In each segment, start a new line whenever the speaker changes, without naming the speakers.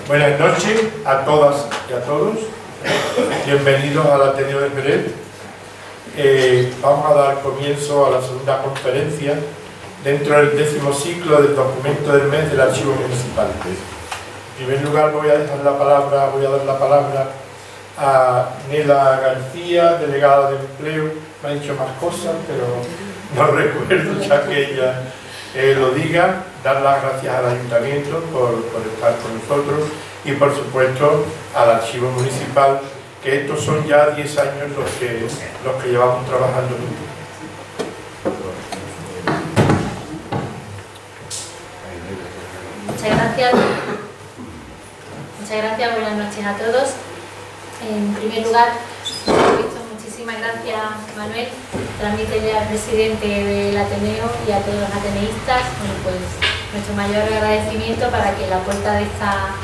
Buenas noches a todas y a todos. Bienvenidos al Ateneo de Jerez. Vamos a dar comienzo a la segunda conferencia dentro del 10º ciclo del documento del mes del Archivo Municipal. En primer lugar voy a dar la palabra a Nela García, delegada de empleo. Me ha dicho más cosas, pero no recuerdo ya que ella lo diga. Dar las gracias al Ayuntamiento por estar con nosotros y por supuesto al Archivo Municipal, que estos son ya 10 años los que llevamos trabajando juntos.
Muchas gracias, buenas noches a todos. En primer lugar, muchísimas gracias, Manuel. Transmítele al presidente del Ateneo y a todos los ateneístas pues, nuestro mayor agradecimiento para que la puerta de esta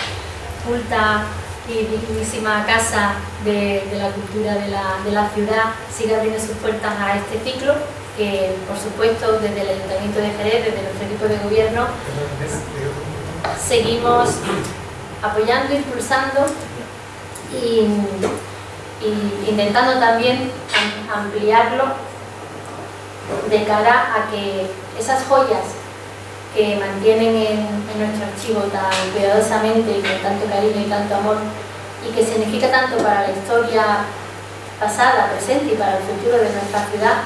culta y dignísima casa de la cultura de la ciudad siga abriendo sus puertas a este ciclo, que por supuesto desde el Ayuntamiento de Jerez, desde nuestro equipo de gobierno, seguimos apoyando, impulsando y intentando también ampliarlo de cara a que esas joyas que mantienen en nuestro archivo tan cuidadosamente y con tanto cariño y tanto amor, y que significa tanto para la historia pasada, presente y para el futuro de nuestra ciudad,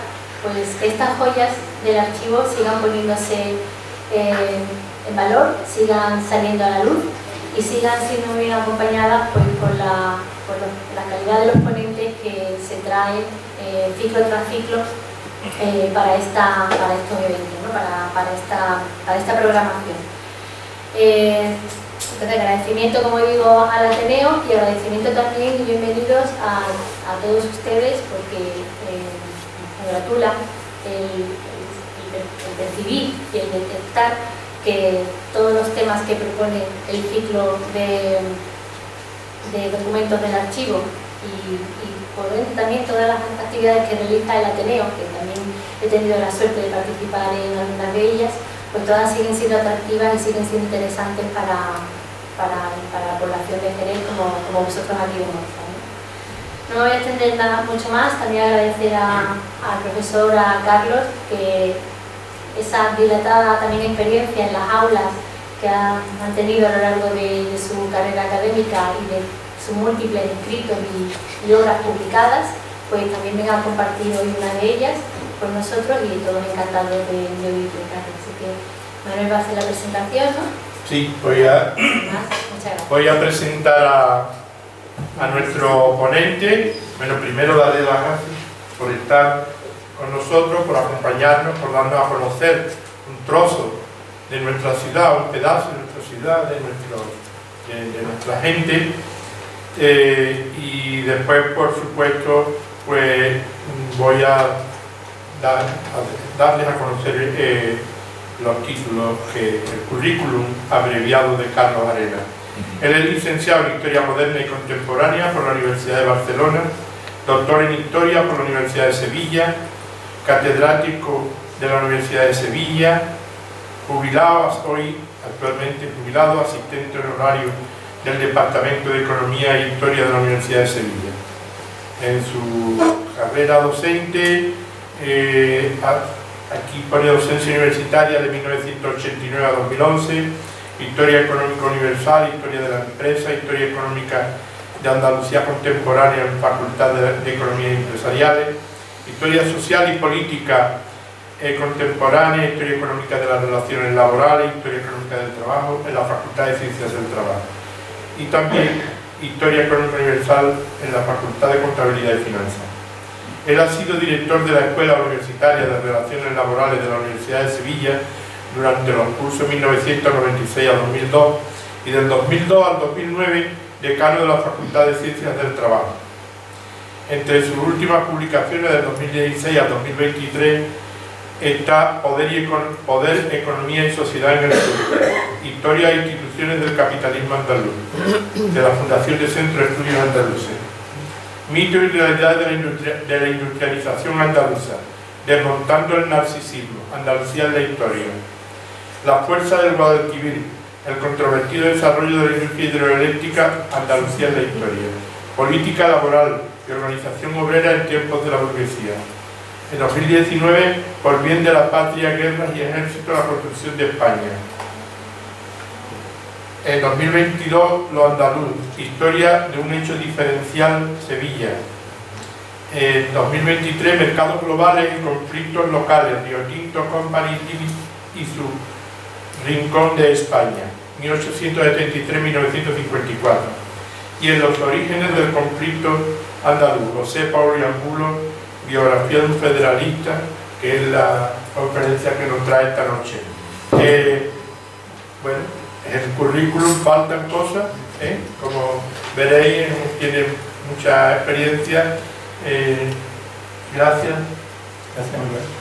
pues que estas joyas del archivo sigan poniéndose en valor, sigan saliendo a la luz y sigan siendo bien acompañadas pues, por la calidad de los ponentes que se traen ciclo tras ciclo para estos eventos, ¿no? para esta programación. Entonces, agradecimiento, como digo, al Ateneo y agradecimiento también y bienvenidos a todos ustedes, porque me congratula el percibir y el detectar que todos los temas que propone el ciclo de documentos del archivo y por ende también todas las actividades que realiza el Ateneo, que también he tenido la suerte de participar en algunas de ellas, pues todas siguen siendo atractivas y siguen siendo interesantes para la población de Jerez, como vosotros aquí demuestran. No me voy a extender nada mucho más, también agradecer al profesor, a Carlos, que esa dilatada también experiencia en las aulas que ha mantenido a lo largo de su carrera académica y de sus múltiples escritos y obras publicadas, pues también venga a compartir hoy una de ellas con nosotros y todos encantados de oírlo. Así que Manuel va a hacer la presentación, ¿no?
Sí, voy a presentar a nuestro ponente. Bueno, primero darle las gracias por estar con nosotros, por acompañarnos, por darnos a conocer un trozo de nuestra ciudad, un pedazo de nuestra ciudad, de nuestra gente. Y después, por supuesto, pues voy a darles a conocer los títulos, el currículum abreviado de Carlos Arenas. Él es licenciado en Historia Moderna y Contemporánea por la Universidad de Barcelona, doctor en Historia por la Universidad de Sevilla, catedrático de la Universidad de Sevilla, actualmente jubilado, asistente honorario del Departamento de Economía e Historia de la Universidad de Sevilla. En su carrera docente, aquí pone docencia universitaria de 1989 a 2011, Historia Económica Universal, Historia de la Empresa, Historia Económica de Andalucía Contemporánea en Facultad de Economía y Empresariales, Historia Social y Política Contemporánea, Historia Económica de las Relaciones Laborales, Historia Económica del Trabajo en la Facultad de Ciencias del Trabajo, y también Historia Económica Universal en la Facultad de Contabilidad y Finanzas. Él ha sido director de la Escuela Universitaria de Relaciones Laborales de la Universidad de Sevilla durante los cursos 1996 a 2002 y del 2002 al 2009 decano de la Facultad de Ciencias del Trabajo. Entre sus últimas publicaciones del 2016 a 2023 está Poder, Economía y Sociedad en el Sur, Historia e Instituciones del Capitalismo Andaluz, de la Fundación de Centro de Estudios Andaluces. Mito y realidad de la industrialización andaluza, desmontando el narcisismo, Andalucía en la historia. La fuerza del Guadalquivir, el controvertido desarrollo de la industria hidroeléctrica, Andalucía en la historia, política laboral y organización obrera en tiempos de la burguesía. En 2019, por bien de la patria, guerras y ejército, la construcción de España. En 2022, lo andaluz, historia de un hecho diferencial, Sevilla. En 2023, mercados globales y conflictos locales, Rio Tinto Company y su rincón de España, 1873-1954. Y en los orígenes del conflicto andaluz, José Paulo Angulo, biografía de un federalista, que es la conferencia que nos trae esta noche. Bueno, en el currículum faltan cosas, como veréis, tiene mucha experiencia. Gracias,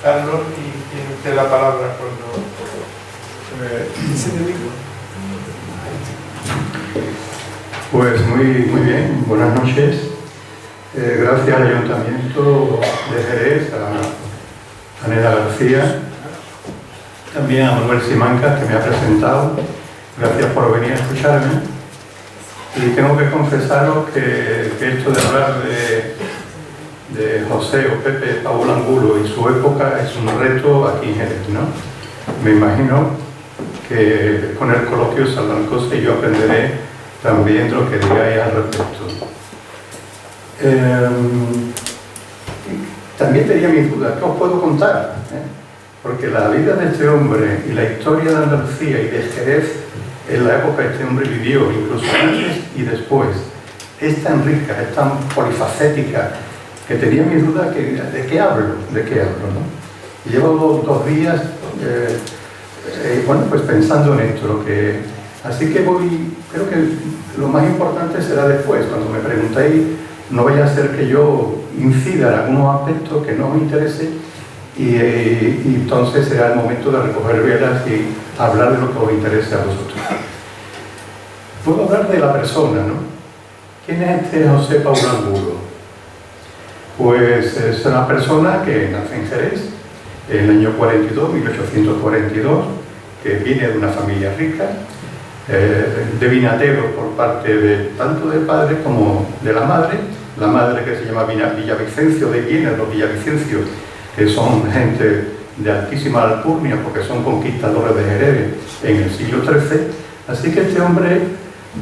Carlos, y tiene usted la palabra cuando...
Pues muy bien, buenas noches. Gracias al Ayuntamiento de Jerez, a Neda García, también a Manuel Simancas, que me ha presentado. Gracias por venir a escucharme. Y tengo que confesaros que esto de hablar de José o Pepe Paulo Angulo y su época es un reto aquí en Jerez, ¿no? Me imagino que con el coloquio saldrán cosas y yo aprenderé también lo que digáis al respecto. También tenía mis dudas, ¿qué os puedo contar? Porque la vida de este hombre y la historia de Andalucía y de Jerez en la época que este hombre vivió, incluso antes y después, es tan rica, es tan polifacética, que tenía mis dudas de qué hablo, ¿no? Y llevo dos días bueno, pues pensando en esto, así que creo que lo más importante será después, cuando me preguntéis, no vaya a ser que yo incida en algunos aspectos que no me interese y entonces será el momento de recoger velas y hablar de lo que os interese a vosotros. Puedo hablar de la persona, ¿no? ¿Quién es este José Paulo Angulo? Pues es una persona que nace en Jerez en el año 1842, que viene de una familia rica, de vinateros por parte tanto del padre como de la madre que se llama Villavicencio de Guinness, los Villavicencios, que son gente de altísima alcurnia porque son conquistadores de Jerez en el siglo XIII. Así que este hombre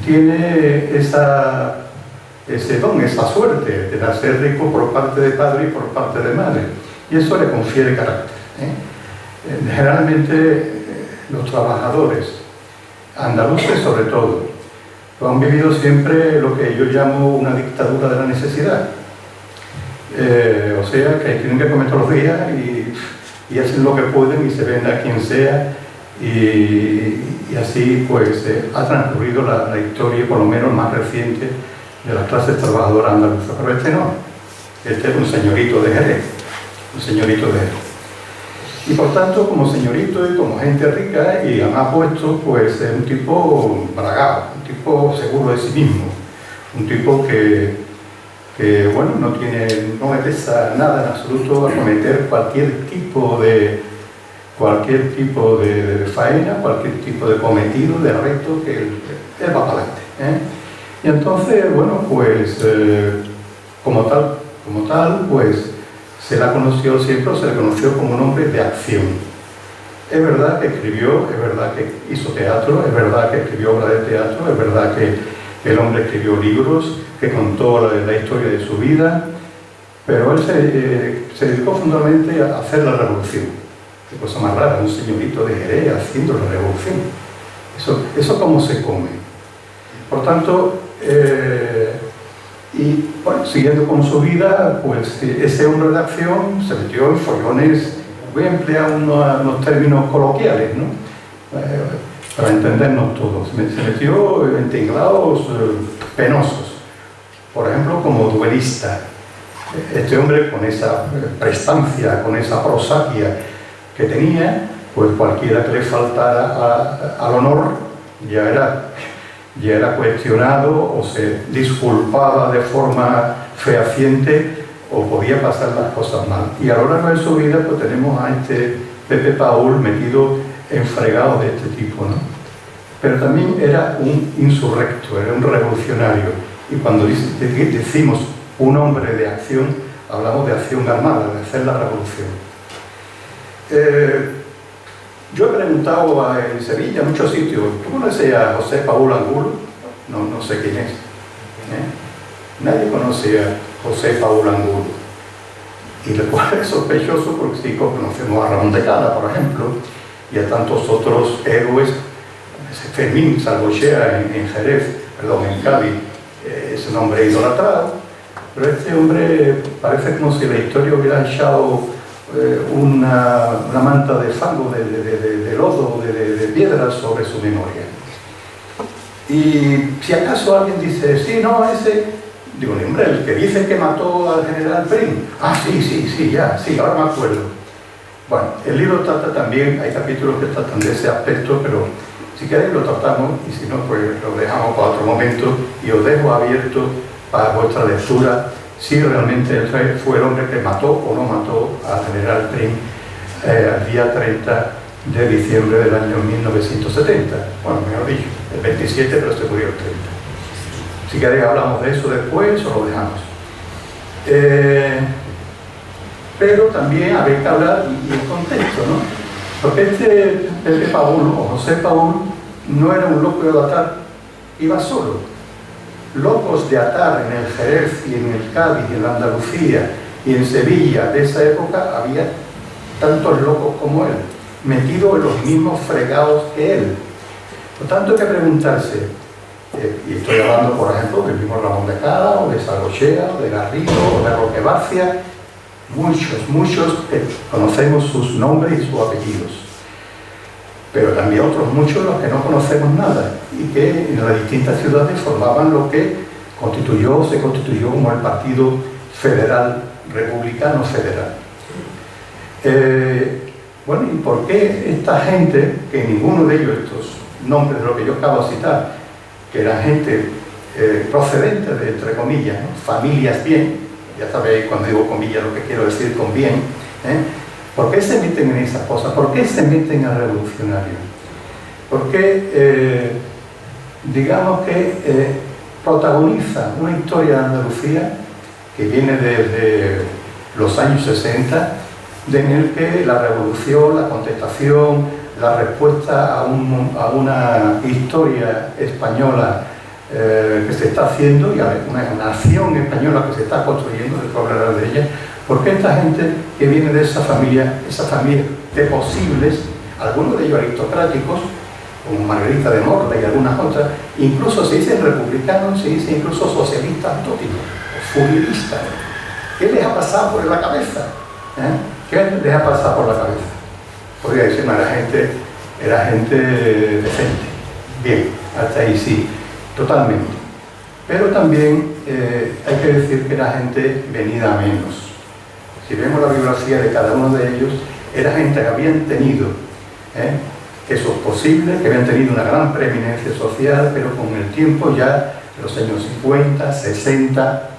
tiene ese don, esa suerte de nacer rico por parte de padre y por parte de madre, y eso le confiere carácter. Generalmente los trabajadores andaluces, sobre todo, han vivido siempre lo que yo llamo una dictadura de la necesidad. O sea, que tienen que comer todos los días y hacen lo que pueden y se venden a quien sea, y así pues ha transcurrido la historia, por lo menos más reciente, de las clases trabajadoras andaluzas. Pero este no, este es un señorito de Jerez, y por tanto, como señorito y como gente rica y además puesto, pues es un tipo bragado, un tipo seguro de sí mismo, un tipo que bueno, no me pesa nada en absoluto a cometer cualquier tipo de faena, cualquier tipo de cometido, de reto, que él va para adelante. Y entonces, bueno, pues como tal, pues se le conoció como un hombre de acción. Es verdad que escribió, es verdad que hizo teatro, es verdad que escribió obras de teatro, es verdad que el hombre escribió libros, que contó la historia de su vida, pero él se dedicó fundamentalmente a hacer la revolución. Qué cosa más rara, un señorito de Jerez haciendo la revolución. Eso cómo se come. Por tanto, y bueno, siguiendo con su vida, pues ese hombre de acción se metió en follones, voy a emplear unos términos coloquiales, ¿no? Para entendernos todos. Se metió en tinglados penosos, por ejemplo, como duelista. Este hombre, con esa prestancia, con esa prosapia que tenía, pues cualquiera que le faltara al honor ya era cuestionado o se disculpaba de forma fehaciente o podía pasar las cosas mal. Y a lo largo de su vida pues tenemos a este Pepe Paul metido en fregados de este tipo, ¿no? pero también era un insurrecto, era un revolucionario. Y cuando decimos un hombre de acción, hablamos de acción armada, de hacer la revolución. Yo he preguntado en Sevilla, en muchos sitios, ¿tú conoces a José Paulo Angulo? No sé quién es. Nadie conoce a José Paulo Angulo. Y lo cual es sospechoso porque sí conocemos a Ramón de Cala, por ejemplo, y a tantos otros héroes. Fermín Salvochea en Jerez, perdón, en Cádiz, es un hombre idolatrado, pero este hombre parece como si la historia hubiera echado una manta de fango, de lodo, de piedras sobre su memoria. Y si acaso alguien dice, sí, no, ese, digo, hombre, el que dice que mató al general Prim, sí, ahora me acuerdo. Bueno, el libro trata también, hay capítulos que tratan de ese aspecto, pero si queréis lo tratamos y si no, pues lo dejamos para otro momento y os dejo abierto para vuestra lectura si realmente él fue el hombre que mató o no mató al general Prim el día 30 de diciembre del año 1970. Bueno, mejor dicho, el 27, pero se murió el 30. Si queréis hablamos de eso después o lo dejamos. Pero también habría que hablar y el contexto, ¿no? Porque Pepe Paúl o José Paúl no era un loco de atar, iba solo. Locos de atar en el Jerez y en el Cádiz y en la Andalucía y en Sevilla de esa época había tantos locos como él, metidos en los mismos fregados que él. Por tanto hay que preguntarse, y estoy hablando por ejemplo del mismo Ramón de Cala o de Salvochea o de Garrido o de Roque Barcia, muchos que conocemos sus nombres y sus apellidos, pero también otros muchos los que no conocemos nada y que en las distintas ciudades formaban lo que se constituyó como el Partido Federal, Republicano Federal. Bueno, ¿y por qué esta gente, que ninguno de ellos, estos nombres de lo que yo acabo de citar, que eran gente procedente de, entre comillas, ¿no? Familias bien, ya sabéis cuando digo comillas lo que quiero decir con bien, ¿por qué se meten en esas cosas? ¿Por qué se meten al revolucionario? Porque digamos que protagoniza una historia de Andalucía que viene desde los años 60, en el que la revolución, la contestación, la respuesta a una historia española que se está haciendo y a una nación española que se está construyendo, de hablar de ella, porque esta gente que viene de esa familia de posibles, algunos de ellos aristocráticos, como Margarita de Morla y algunas otras, incluso se dicen republicanos, se dice incluso socialistas tópicos, furieristas. ¿Qué les ha pasado por la cabeza? ¿Qué les ha pasado por la cabeza? Podría decirme, era gente decente. Bien, hasta ahí sí. Totalmente. Pero también hay que decir que era gente venida a menos. Si vemos la biografía de cada uno de ellos, era gente que habían tenido esos posibles, que habían tenido una gran preeminencia social, pero con el tiempo ya, en los años 50, 60,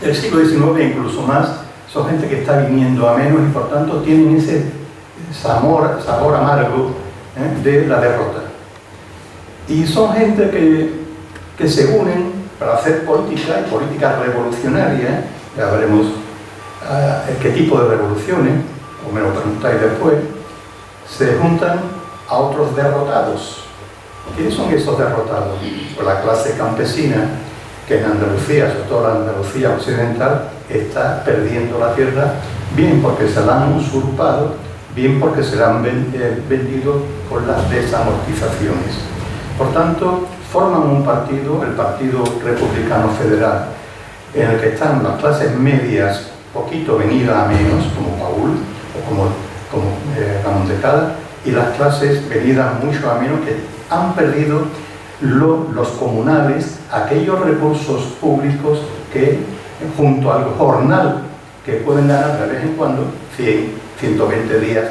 del siglo XIX incluso más, son gente que está viniendo a menos y por tanto tienen ese sabor amargo de la derrota. Y son gente que se unen para hacer política y política revolucionaria. Ya veremos qué tipo de revoluciones, o me lo preguntáis después. Se juntan a otros derrotados. ¿Quiénes son esos derrotados? Pues la clase campesina, que en Andalucía, sobre todo la Andalucía occidental, está perdiendo la tierra, bien porque se la han usurpado, bien porque se la han vendido con las desamortizaciones. Por tanto, forman un partido, el Partido Republicano Federal, en el que están las clases medias, poquito venidas a menos, como Paúl o como Ramón de Cala, y las clases venidas mucho a menos que han perdido los comunales, aquellos recursos públicos que, junto al jornal que pueden ganar de vez en cuando, 100, 120 días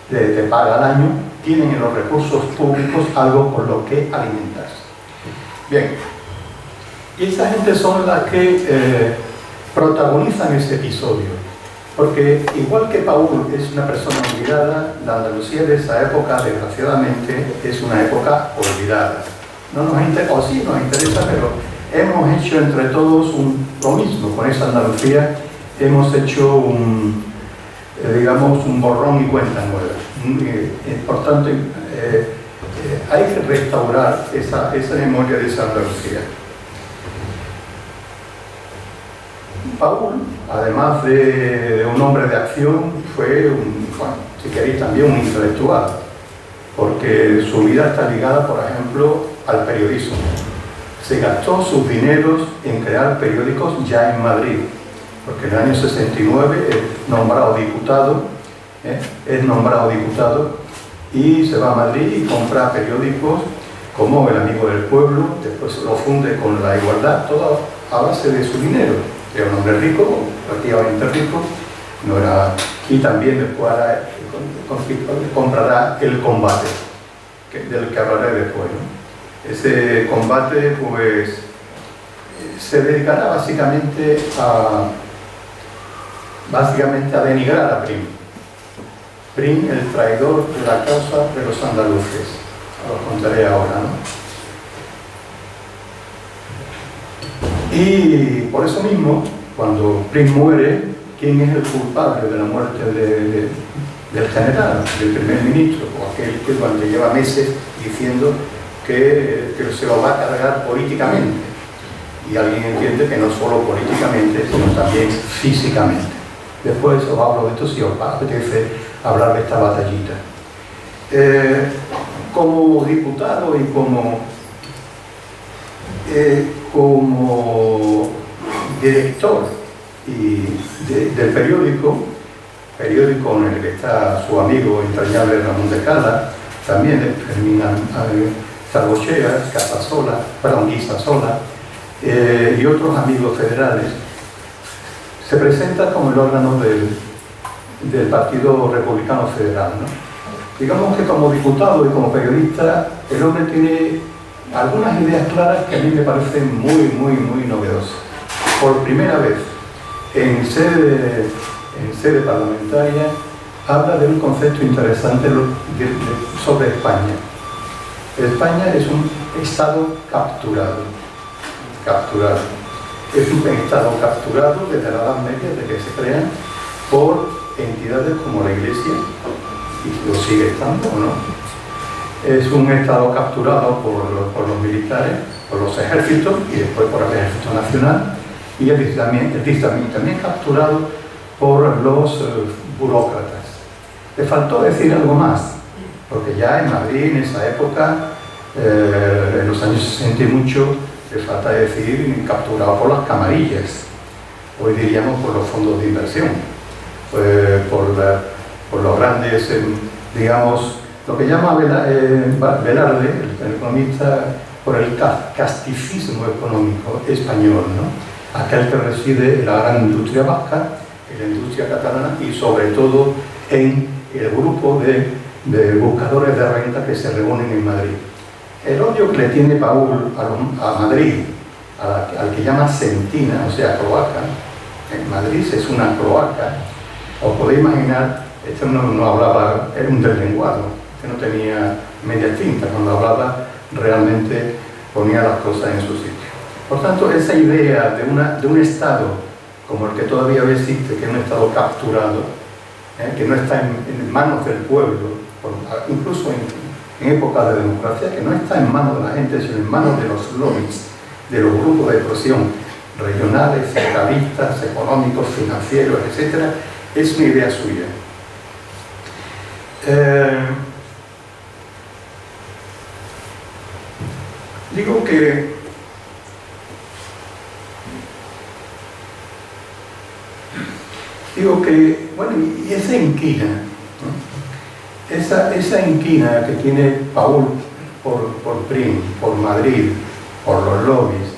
de paga al año, tienen en los recursos públicos algo con lo que alimentarse. Bien, y esa gente son las que protagonizan ese episodio. Porque igual que Paul es una persona olvidada, la Andalucía de esa época, desgraciadamente, es una época olvidada. No nos interesa, o sí nos interesa, pero hemos hecho entre todos lo mismo con esa Andalucía. Hemos hecho digamos, un borrón y cuenta nueva. Por tanto, hay que restaurar esa memoria de esa Andalucía. Paul, además de un hombre de acción, fue, si queréis, también un intelectual, porque su vida está ligada, por ejemplo, al periodismo. Se gastó sus dineros en crear periódicos ya en Madrid, porque en el año 69 es nombrado diputado y se va a Madrid y compra periódicos como El Amigo del Pueblo, después lo funde con La Igualdad, todo a base de su dinero. Era un hombre rico, relativamente rico, no era, y también después comprará El Combate, del que hablaré después, ¿no? Ese Combate, pues, se dedicará básicamente a denigrar a Prim. Prim, el traidor de la causa de los andaluces. Lo contaré ahora, ¿no? Y por eso mismo, cuando Prim muere, ¿quién es el culpable de la muerte del general, del primer ministro? O aquel que durante lleva meses diciendo que se lo va a cargar políticamente. Y alguien entiende que no solo políticamente, sino también físicamente. Después os hablo de esto si os apetece hablar de esta batallita. Como diputado y como director del periódico en el que está su amigo entrañable Ramón de Cala, también de Fermín Salvochea, Guisasola, y otros amigos federales, se presenta como el órgano del Partido Republicano Federal, ¿no? Digamos que como diputado y como periodista, el hombre tiene algunas ideas claras que a mí me parecen muy, muy, muy novedosas. Por primera vez, en sede parlamentaria, habla de un concepto interesante sobre España. España es un Estado capturado. Es un Estado capturado desde la Edad Media, desde que se crean, por entidades como la Iglesia, y lo sigue estando, ¿o no? Es un Estado capturado por los militares, por los ejércitos y después por el Ejército Nacional, y también capturado por los burócratas. Le faltó decir algo más, porque ya en Madrid, en esa época, en los años 60 y mucho, le falta decir capturado por las camarillas, hoy diríamos por los fondos de inversión, por los grandes, digamos, lo que llama Velarde, el economista, por el casticismo económico español, ¿no? Aquel que reside en la gran industria vasca, en la industria catalana y sobre todo en el grupo de buscadores de renta que se reúnen en Madrid. El odio que le tiene Paul a Madrid, al que llama Sentina, o sea, cloaca, en Madrid es una cloaca, os podéis imaginar, este no hablaba, era un deslenguado, que no tenía media tinta, cuando hablaba realmente ponía las cosas en su sitio. Por tanto, esa idea de un Estado como el que todavía existe, que es un Estado capturado, que no está en manos del pueblo, incluso en época de democracia, que no está en manos de la gente, sino en manos de los lobbies, de los grupos de presión regionales, centralistas, económicos, financieros, etc., es una idea suya. Digo que bueno, y esa inquina, ¿no? Esa inquina que tiene Paul por Prim, por Madrid, por los lobbies,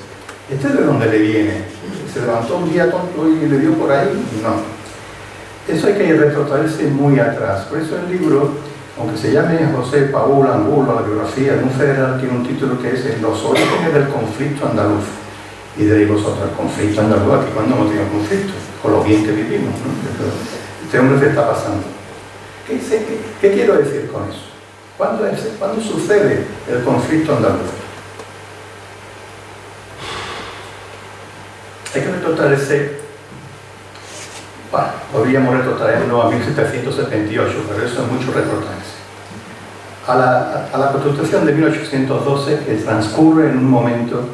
¿este de dónde le viene? ¿Se levantó un día tonto y le dio por ahí? No. Eso hay que retrotraerse muy atrás. Por eso el libro, aunque se llame José Paul Angulo, la biografía de un federal, tiene un título que es En los orígenes del conflicto andaluz. Y diréis vosotros, conflicto andaluz, aquí cuando hemos tenido conflicto, con lo bien que vivimos, ¿no? Este hombre se está pasando. ¿Qué quiero decir con eso? ¿Cuándo sucede el conflicto andaluz? Hay que retrotraerse, podríamos retrotraernos a 1778, pero eso es mucho retrotraerse. A la Constitución de 1812, que transcurre en un momento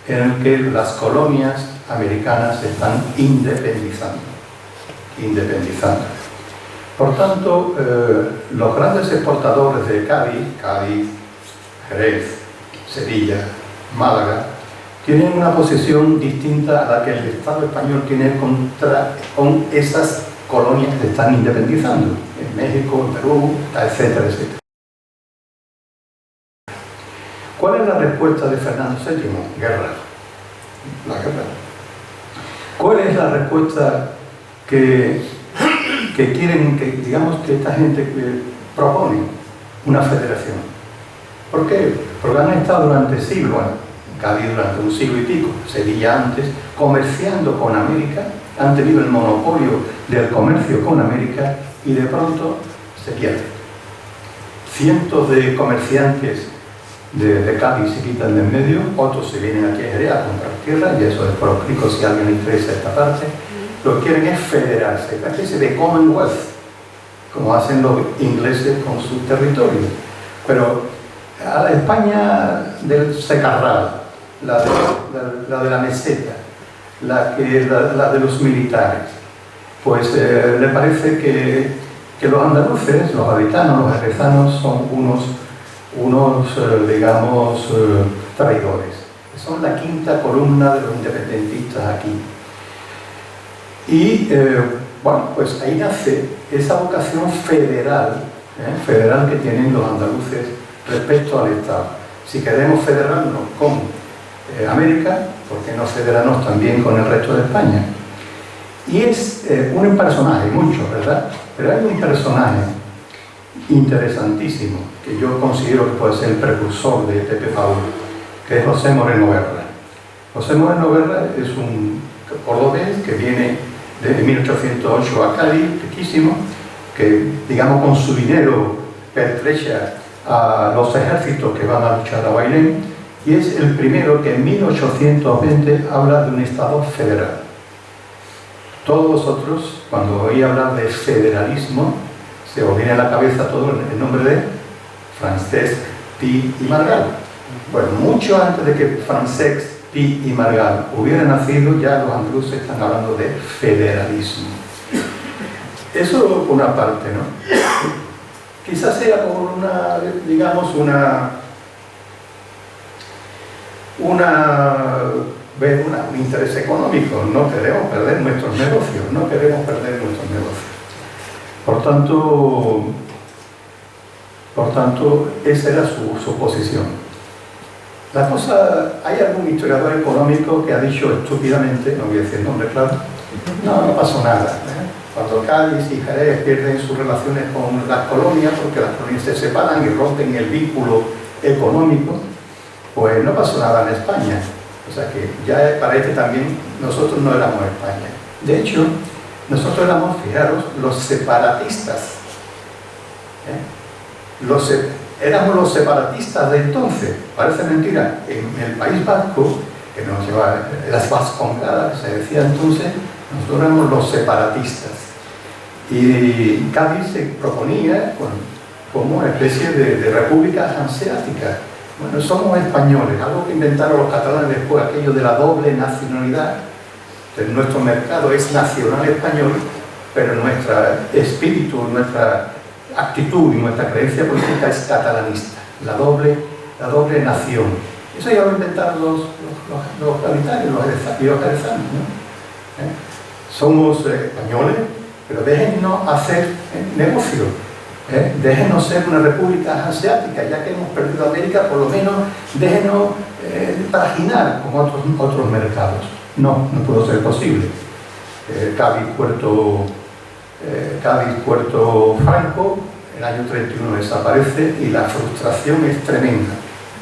en el que las colonias americanas se están independizando. Por tanto, los grandes exportadores de Cádiz, Jerez, Sevilla, Málaga, tienen una posición distinta a la que el Estado español tiene con esas colonias que están independizando, en México, en Perú, etcétera, etcétera. ¿Cuál es la respuesta de Fernando VII? Guerra. La guerra. ¿Cuál es la respuesta que quieren, digamos, que esta gente propone? Una federación. ¿Por qué? Porque han estado durante siglos, Cádiz durante un siglo y pico, Sevilla antes, comerciando con América, han tenido el monopolio del comercio con América y de pronto se pierde. Cientos de comerciantes de Cádiz se quitan de en medio, otros se vienen aquí a Jerez a comprar tierra, y eso es por explico si a alguien le interesa esta parte. Lo que quieren es federarse, una especie de Commonwealth, como hacen los ingleses con sus territorios. Pero a la España del Secarral, la de la meseta, la de los militares, pues le parece que los andaluces, los habitanos, los jerezanos son unos digamos, traidores. Son la quinta columna de los independentistas aquí. Y, bueno, pues ahí nace esa vocación federal, federal que tienen los andaluces respecto al Estado. Si queremos federarnos con América, ¿por qué no federarnos también con el resto de España? Y es un personaje, mucho, ¿verdad? Pero hay un personaje interesantísimo, que yo considero que puede ser el precursor de Pepe Paul, que es José Moreno Guerra. José Moreno Guerra es un cordobés que viene de 1808 a Cádiz, riquísimo, que, digamos, con su dinero pertrecha a los ejércitos que van a luchar a Bailén, y es el primero que en 1820 habla de un Estado federal. Todos vosotros, cuando oí hablar de federalismo, se os viene a la cabeza todo el nombre de Francesc Pi i Margall. Bueno, mucho antes de que Francesc Pi i Margall hubiera nacido, ya los andaluces están hablando de federalismo. Eso por una parte, ¿no? Quizás sea por digamos, un interés económico. No queremos perder nuestros negocios, Por tanto, esa era su posición. La cosa, hay algún historiador económico que ha dicho estúpidamente, no voy a decir el nombre claro, no pasó nada. Cuando Cádiz y Jerez pierden sus relaciones con las colonias, porque las colonias se separan y rompen el vínculo económico, pues no pasó nada en España. O sea que ya parece también, nosotros no éramos España. De hecho, nosotros éramos, fijaros, los separatistas. Éramos los separatistas de entonces. Parece mentira. En el País Vasco, que nos lleva las vascongadas, se decía entonces, nosotros éramos los separatistas. Y Cádiz se proponía como una especie de república hanseática. Bueno, somos españoles, algo que inventaron los catalanes después, aquello de la doble nacionalidad. Nuestro mercado es nacional español, pero nuestro espíritu, nuestra actitud y nuestra creencia política es catalanista, la doble nación. Eso ya lo inventaron los gaditanos y los jerezanos, ¿no? Somos españoles, pero déjennos hacer negocio. Déjenos ser una república asiática, ya que hemos perdido América, por lo menos déjenos trajinar con otros mercados. No pudo ser posible. Cádiz, Puerto Franco, el año 31 desaparece y la frustración es tremenda.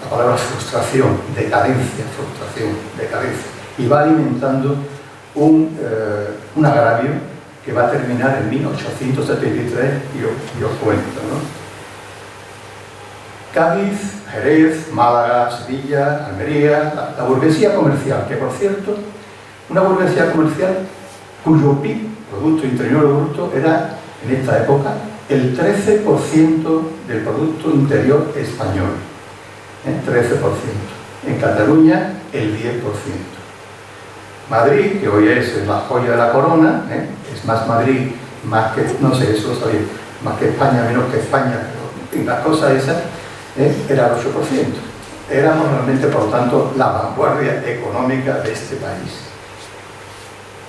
La palabra frustración, decadencia. y va alimentando un agravio que va a terminar en 1873 y os cuento, ¿no? Cádiz, Jerez, Málaga, Sevilla, Almería, la burguesía comercial, que por cierto, una burguesía comercial cuyo PIB, Producto Interior Bruto, era en esta época el 13% del Producto Interior Español, 13%. En Cataluña, el 10%. Madrid, que hoy es la joya de la corona, es más Madrid, más que, no sé, eso lo sabía, más que España, menos que España, pero en fin, las cosas esas, era el 8%. Éramos realmente, por tanto, la vanguardia económica de este país.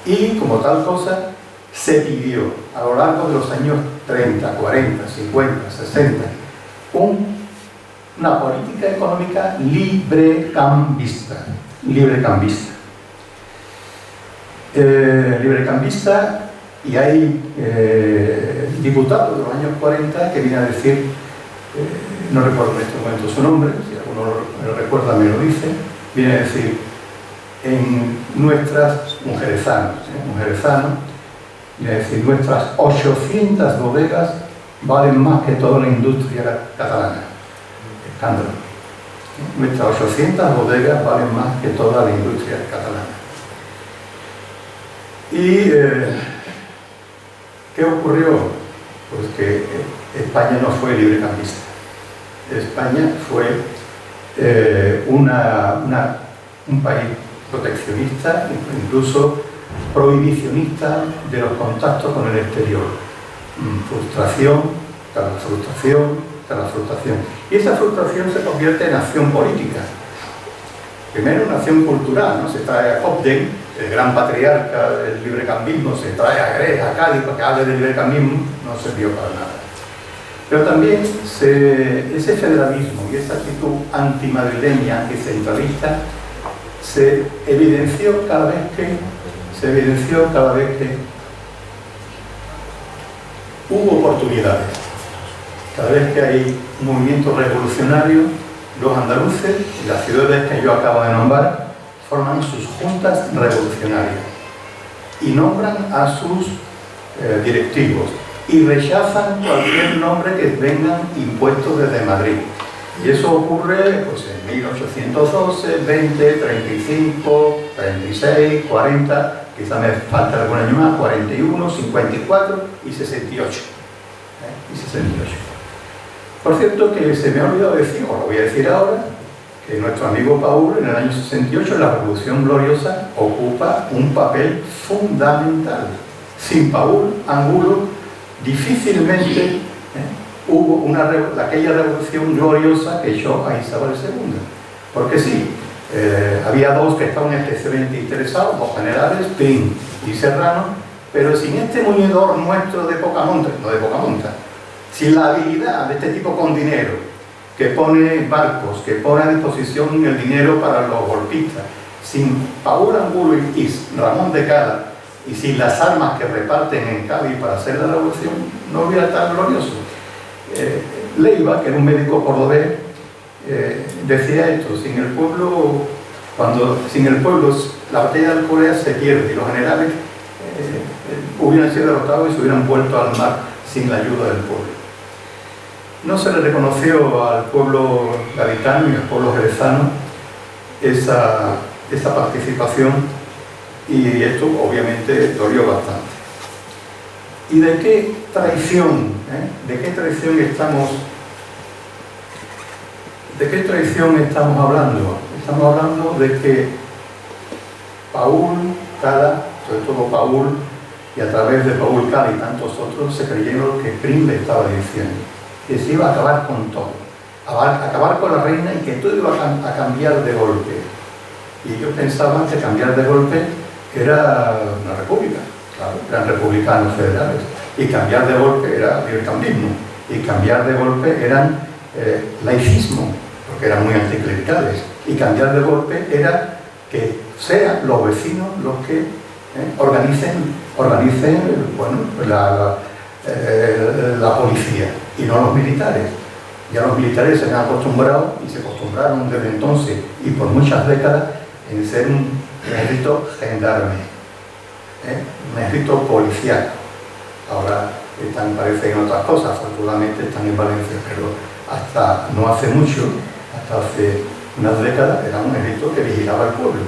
Y, como tal cosa, se pidió a lo largo de los años 30, 40, 50, 60, una política económica librecambista. Librecambista, y hay diputados de los años 40 que vienen a decir, no recuerdo en este momento su nombre, si alguno lo recuerda me lo dice, viene a decir, en nuestras mujerezanos, viene a decir, nuestras 800 bodegas valen más que toda la industria catalana. Escándalo. Nuestras 800 bodegas valen más que toda la industria catalana. ¿Y qué ocurrió? Pues que España no fue librecambista. España fue un país proteccionista, incluso prohibicionista de los contactos con el exterior. Frustración tras frustración tras frustración. Y esa frustración se convierte en acción política. Primero una acción cultural, ¿no? Se trae a Cobden, el gran patriarca del librecambismo, se trae a Jerez, a Cádiz, para que hable del librecambismo, no sirvió para nada. Pero también ese federalismo y esa actitud antimadrileña, anticentralista, se evidenció cada vez que hubo oportunidades. Cada vez que hay un movimiento revolucionario, los andaluces, en las ciudades que yo acabo de nombrar, forman sus juntas revolucionarias y nombran a sus directivos y rechazan cualquier nombre que vengan impuestos desde Madrid. Y eso ocurre pues, en 1812, 20, 35, 36, 40, quizá me falta algún año más, 41, 54 y 68. Y 68. Por cierto, que se me ha olvidado decir, os lo voy a decir ahora, que nuestro amigo Paul en el año 68, en la Revolución Gloriosa, ocupa un papel fundamental. Sin Paul Angulo, difícilmente hubo aquella revolución gloriosa que echó a Isabel II. Porque sí, había dos que estaban especialmente interesados, dos generales, Prim y Serrano, pero sin este muñidor nuestro de poca monta, no de poca monta, sin la habilidad de este tipo con dinero, que pone barcos, que pone a disposición el dinero para los golpistas, sin Paul Angulo y Ramón de Cala, y sin las armas que reparten en Cádiz para hacer la revolución, no hubiera tan glorioso. Leiva, que era un médico cordobés, decía esto: sin el pueblo la batalla de Alcolea se pierde y los generales hubieran sido derrotados y se hubieran vuelto al mar sin la ayuda del pueblo. No se le reconoció al pueblo gaditano y al pueblo jerezano esa participación, y esto obviamente dolió bastante. ¿Y de qué traición? Estamos hablando? Estamos hablando de que Paul Cala, sobre todo Paul, y a través de Paul Cala y tantos otros, se creyeron lo que Prim le estaba diciendo, que se iba a acabar con todo, acabar con la reina y que todo iba a cambiar de golpe. Y ellos pensaban que cambiar de golpe era una república. Claro, eran republicanos federales, y cambiar de golpe era librecambismo, y cambiar de golpe eran laicismo, porque eran muy anticlericales, y cambiar de golpe era que sean los vecinos los que organicen bueno, la policía, y no los militares. Ya los militares se han acostumbrado y se acostumbraron desde entonces y por muchas décadas en ser un ejército gendarme, un ejército policial. Ahora están, parece, en otras cosas, afortunadamente están en Valencia, pero hasta no hace mucho, hasta hace unas décadas, era un ejército que vigilaba el pueblo.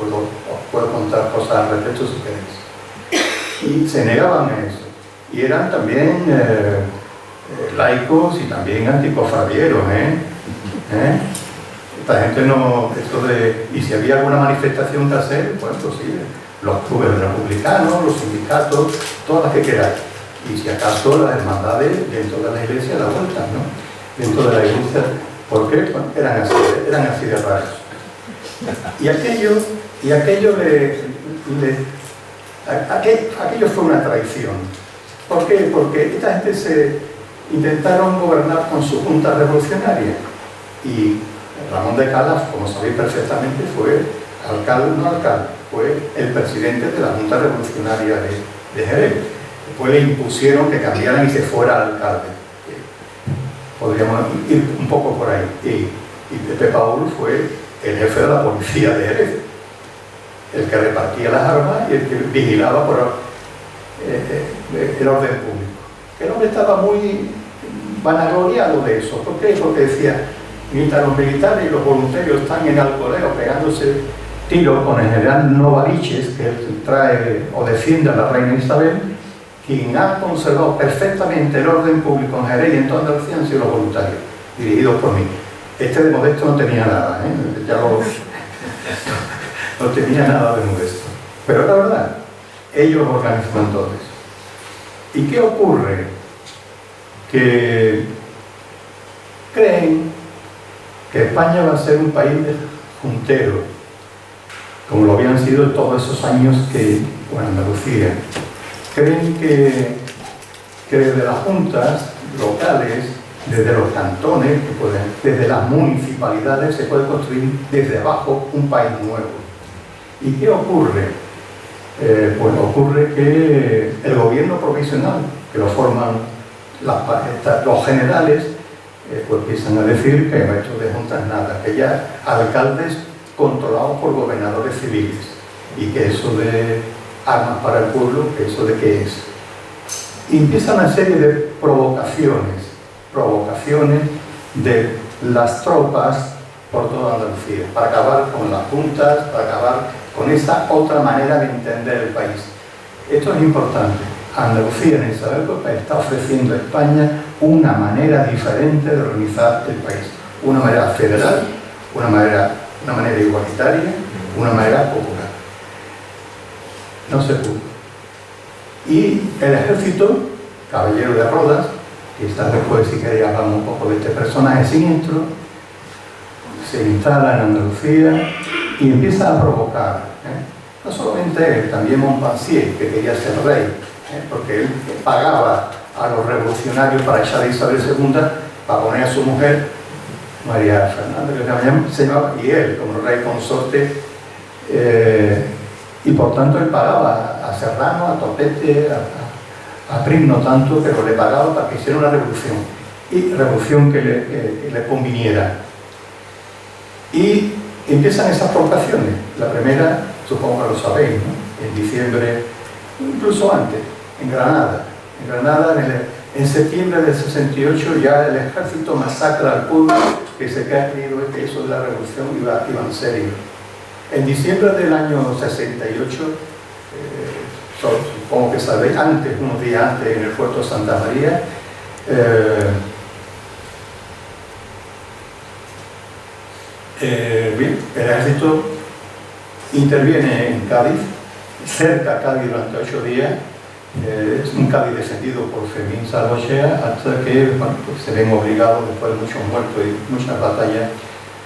Os puedo contar cosas al respecto si queréis. Y se negaban a eso. Y eran también laicos y también anticofradieros, Esta gente no, esto de, y si había alguna manifestación que hacer, pues sí, los clubes republicanos, los sindicatos, todas las que queráis. Y si acaso las hermandades dentro de la iglesia, la vuelta, ¿no? Dentro de la iglesia, ¿por qué? Bueno, eran así de raros. Y aquello aquello fue una traición. ¿Por qué? Porque esta gente se intentaron gobernar con su junta revolucionaria. Y Ramón de Calas, como sabéis perfectamente, fue fue el presidente de la Junta Revolucionaria de Jerez. Después le impusieron que cambiaran y se fuera alcalde. Podríamos ir un poco por ahí. Y Pepe Paul fue el jefe de la policía de Jerez, el que repartía las armas y el que vigilaba por el orden público. El hombre estaba muy vanagloriado de eso. ¿Por qué? Porque decía, mientras los militares y los voluntarios están en Alcoleo pegándose tiros con el general Novaliches, que trae o defiende a la reina Isabel, quien ha conservado perfectamente el orden público en Jerez y en toda Andalucía han sido los voluntarios, dirigidos por mí. Este de modesto no tenía nada, ya no tenía nada de modesto. Pero la verdad, ellos organizan todo eso. ¿Y qué ocurre? Que creen que España va a ser un país juntero, como lo habían sido todos esos años que, bueno, Andalucía. Creen que desde las juntas locales, desde los cantones, desde las municipalidades, se puede construir desde abajo un país nuevo. ¿Y qué ocurre? Pues ocurre que el gobierno provisional, que lo forman los generales, pues empiezan a decir que no esto de juntas nada, que ya alcaldes controlados por gobernadores civiles, y que eso de armas para el pueblo, que eso de qué es. Y empiezan una serie de provocaciones de las tropas por toda Andalucía, para acabar con las juntas, para acabar con esa otra manera de entender el país. Esto es importante. Andalucía en esa época está ofreciendo a España una manera diferente de organizar el país. Una manera federal, una manera igualitaria, una manera popular. No se pudo. Y el ejército, Caballero de Rodas, que está después, si queréis, hablamos un poco de este personaje siniestro, se instala en Andalucía y empieza a provocar. No solamente él, también Montpensier, que quería ser rey, porque él pagaba a los revolucionarios para echar a Isabel II, para poner a su mujer, María Fernanda, que se llamaba, y él, como rey consorte, y por tanto él pagaba a Serrano, a Topete, a Prim no tanto, pero le pagaba para que hiciera una revolución, y revolución que le conviniera. Y empiezan esas provocaciones. La primera, supongo que lo sabéis, ¿no? En diciembre, incluso antes, en Granada. En Granada, en septiembre del 68, ya el ejército masacra al pueblo que se ha creído que eso de la revolución iba en serio. En diciembre del año 68, supongo que sabéis, unos días antes, en el puerto de Santa María, bien, el ejército interviene en Cádiz, cerca a Cádiz durante 8 días. Es un Cádiz defendido por Fermín Salvochea, hasta que pues se ven obligados, después de muchos muertos y muchas batallas,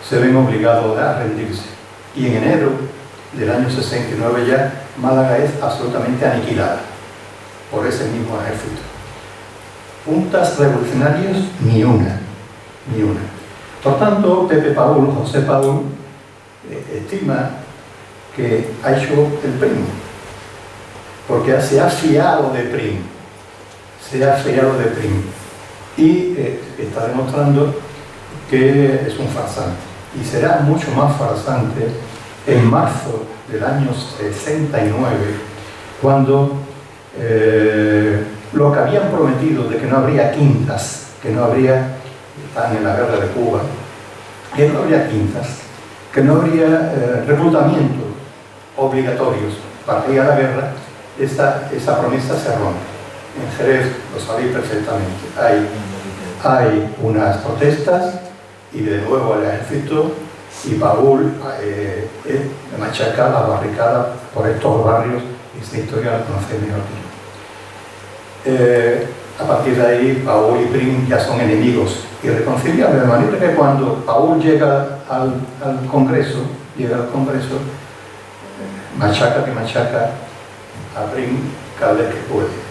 se ven obligados a rendirse. Y en enero del año 69 ya Málaga es absolutamente aniquilada por ese mismo ejército. Juntas revolucionarias, ni una. Por tanto, José Paul, estima que ha hecho el primo, porque se ha fiado de Prim, y está demostrando que es un farsante, y será mucho más farsante en marzo del año 69, cuando lo que habían prometido de que no habría quintas, que no habría, están en la guerra de Cuba, que no habría quintas, que no habría reclutamientos obligatorios para ir a la guerra, esa promesa se rompe. En Jerez lo sabéis perfectamente, hay unas protestas y de nuevo el ejército y Paul machaca la barricada por estos barrios, y esta historia la conocéis mejor que yo. A partir de ahí Paul y Prim ya son enemigos irreconciliables, de manera que cuando Paul llega al Congreso, machaca a Prim cada vez que puede.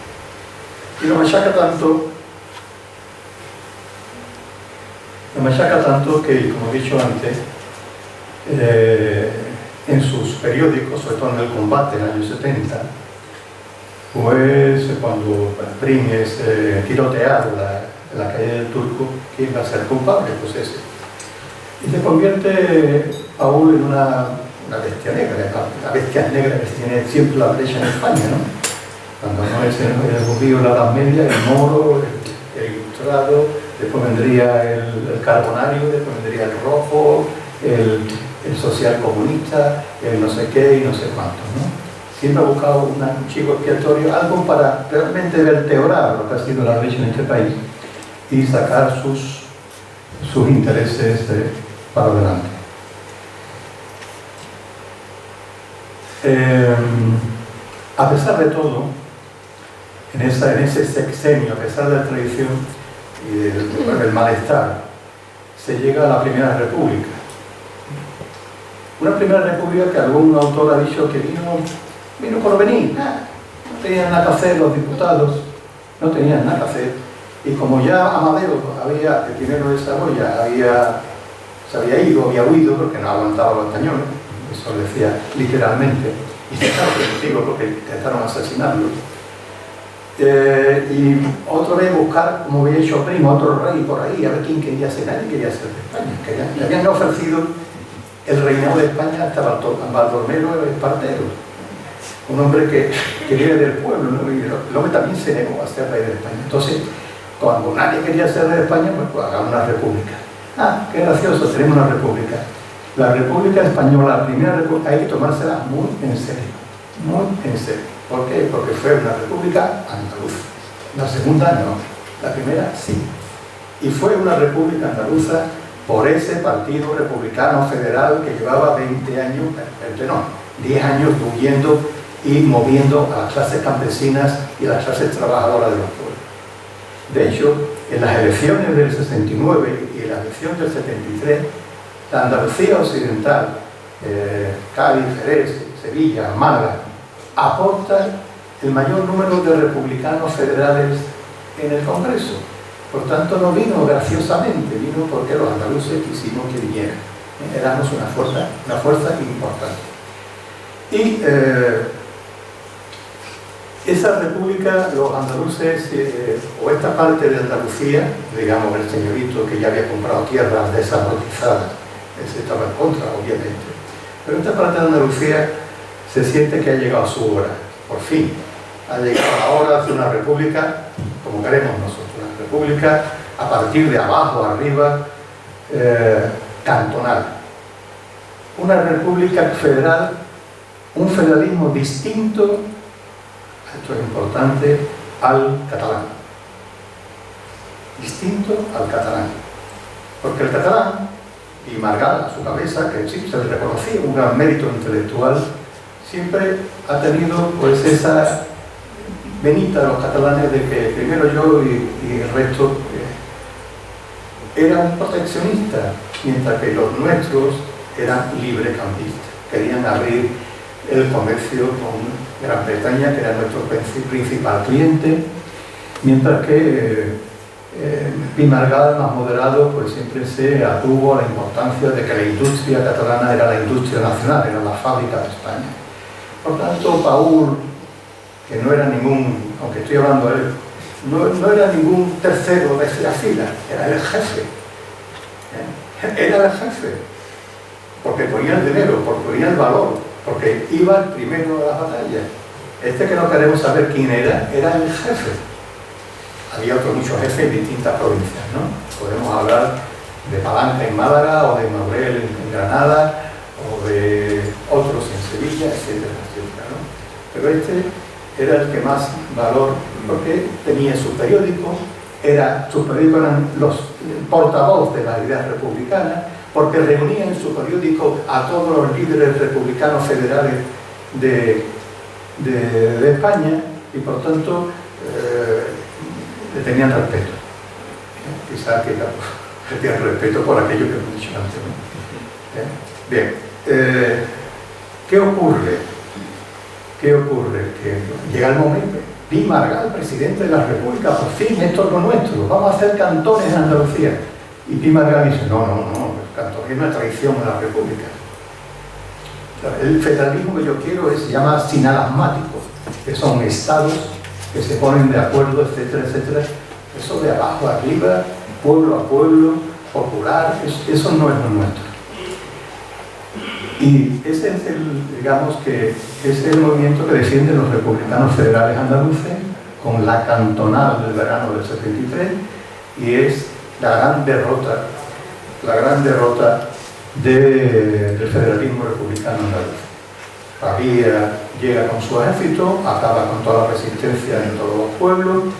Y lo machaca tanto que, como he dicho antes, en sus periódicos, sobre todo en El Combate, en el año 70, pues cuando Prim es tiroteado en la calle del Turco, ¿quién va a ser culpable? Pues ese. Y se convierte Paul en una bestia negra, la bestia negra que tiene siempre la derecha en España, ¿no? Cuando no es el judío de la Edad Media, el moro, el ilustrado, después vendría el carbonario, después vendría el rojo, el social comunista, el no sé qué y no sé cuánto, ¿no? Siempre ha buscado un chivo expiatorio, algo para realmente vertebrar lo que ha sido la derecha en este país y sacar sus intereses para adelante. A pesar de todo, en ese sexenio, a pesar de la tradición y del malestar, se llega a la Primera República. Una Primera República que algún autor ha dicho que vino por venir, no tenían nada que hacer los diputados, no tenían nada que hacer, y como ya Amadeo el primero de Saboya se había huido porque no aguantaba los españoles, eso lo decía literalmente, y se estaba permitido porque intentaron asesinarlo. Y otra vez buscar, como había hecho Primo, otro rey por ahí, a ver quién quería ser. Nadie quería ser de España. Le habían ofrecido el reinado de España hasta Baldomero Espartero, un hombre que viene del pueblo, ¿no? Y el hombre también se negó a ser rey de España. Entonces, cuando nadie quería ser rey de España, pues hagamos una república. Qué gracioso, tenemos una república. La República Española, la primera república, hay que tomársela muy en serio. Muy en serio. ¿Por qué? Porque fue una república andaluza. La segunda no, la primera sí. Y fue una república andaluza por ese partido republicano federal que llevaba 20 años, 10 años huyendo y moviendo a las clases campesinas y a las clases trabajadoras de los pueblos. De hecho, en las elecciones del 69 y en la elección del 73, la Andalucía occidental, Cádiz, Jerez, Sevilla, Málaga, aporta el mayor número de republicanos federales en el Congreso. Por tanto, no vino graciosamente, vino porque los andaluces quisimos que vinieran. Éramos una fuerza importante. Y esa república, los andaluces, o esta parte de Andalucía, digamos el señorito que ya había comprado tierras desamortizadas, ese estaba en contra, obviamente. Pero esta parte de Andalucía se siente que ha llegado su hora, por fin. Ha llegado la hora de hacer una república como queremos nosotros, una república a partir de abajo, arriba, cantonal. Una república federal, un federalismo distinto, esto es importante, al catalán. Distinto al catalán. Porque el catalán, y Margal a su cabeza, que sí se le reconocía un gran mérito intelectual, siempre ha tenido pues esa venita de los catalanes de que primero yo y el resto eran proteccionistas, mientras que los nuestros eran librecampistas. Querían abrir el comercio con Gran Bretaña, que era nuestro principal cliente, mientras que Pimargal, más moderado, pues siempre se atuvo a la importancia de que la industria catalana era la industria nacional, era la fábrica de España. Por tanto, Paul, que no era ningún, aunque estoy hablando de él, no era ningún tercero de la fila, era el jefe. Era el jefe, porque ponía el dinero, porque ponía el valor, porque iba el primero a las batallas. Este que no queremos saber quién era el jefe. Había otros muchos jefes en distintas provincias, ¿no? Podemos hablar de Palanca en Málaga, o de Maurel en Granada, o de otros en Sevilla, etcétera, etcétera, ¿no? Pero este era el que más valor, porque tenía sus periódicos, sus periódicos eran los portavoz de las ideas republicanas, porque reunía en su periódico a todos los líderes republicanos federales de España, y por tanto le tenían respeto. Quizás que le tenían respeto por aquello que hemos dicho antes, ¿no? Bien, ¿qué ocurre? ¿Qué ocurre? Que llega el momento. Pi Margall, presidente de la República, por fin, esto es lo nuestro, vamos a hacer cantones en Andalucía. Y Pi Margall dice, no, el cantón es una tradición de la República. El federalismo que yo quiero se llama sinalagmático, que son estados que se ponen de acuerdo, etcétera, etcétera. Eso de abajo a arriba, pueblo a pueblo, popular, eso no es lo nuestro. Y ese es el movimiento que defienden los republicanos federales andaluces con la cantonal del verano del 73, y es la gran derrota del federalismo republicano andaluz. Pavía llega con su ejército, acaba con toda la resistencia en todos los pueblos,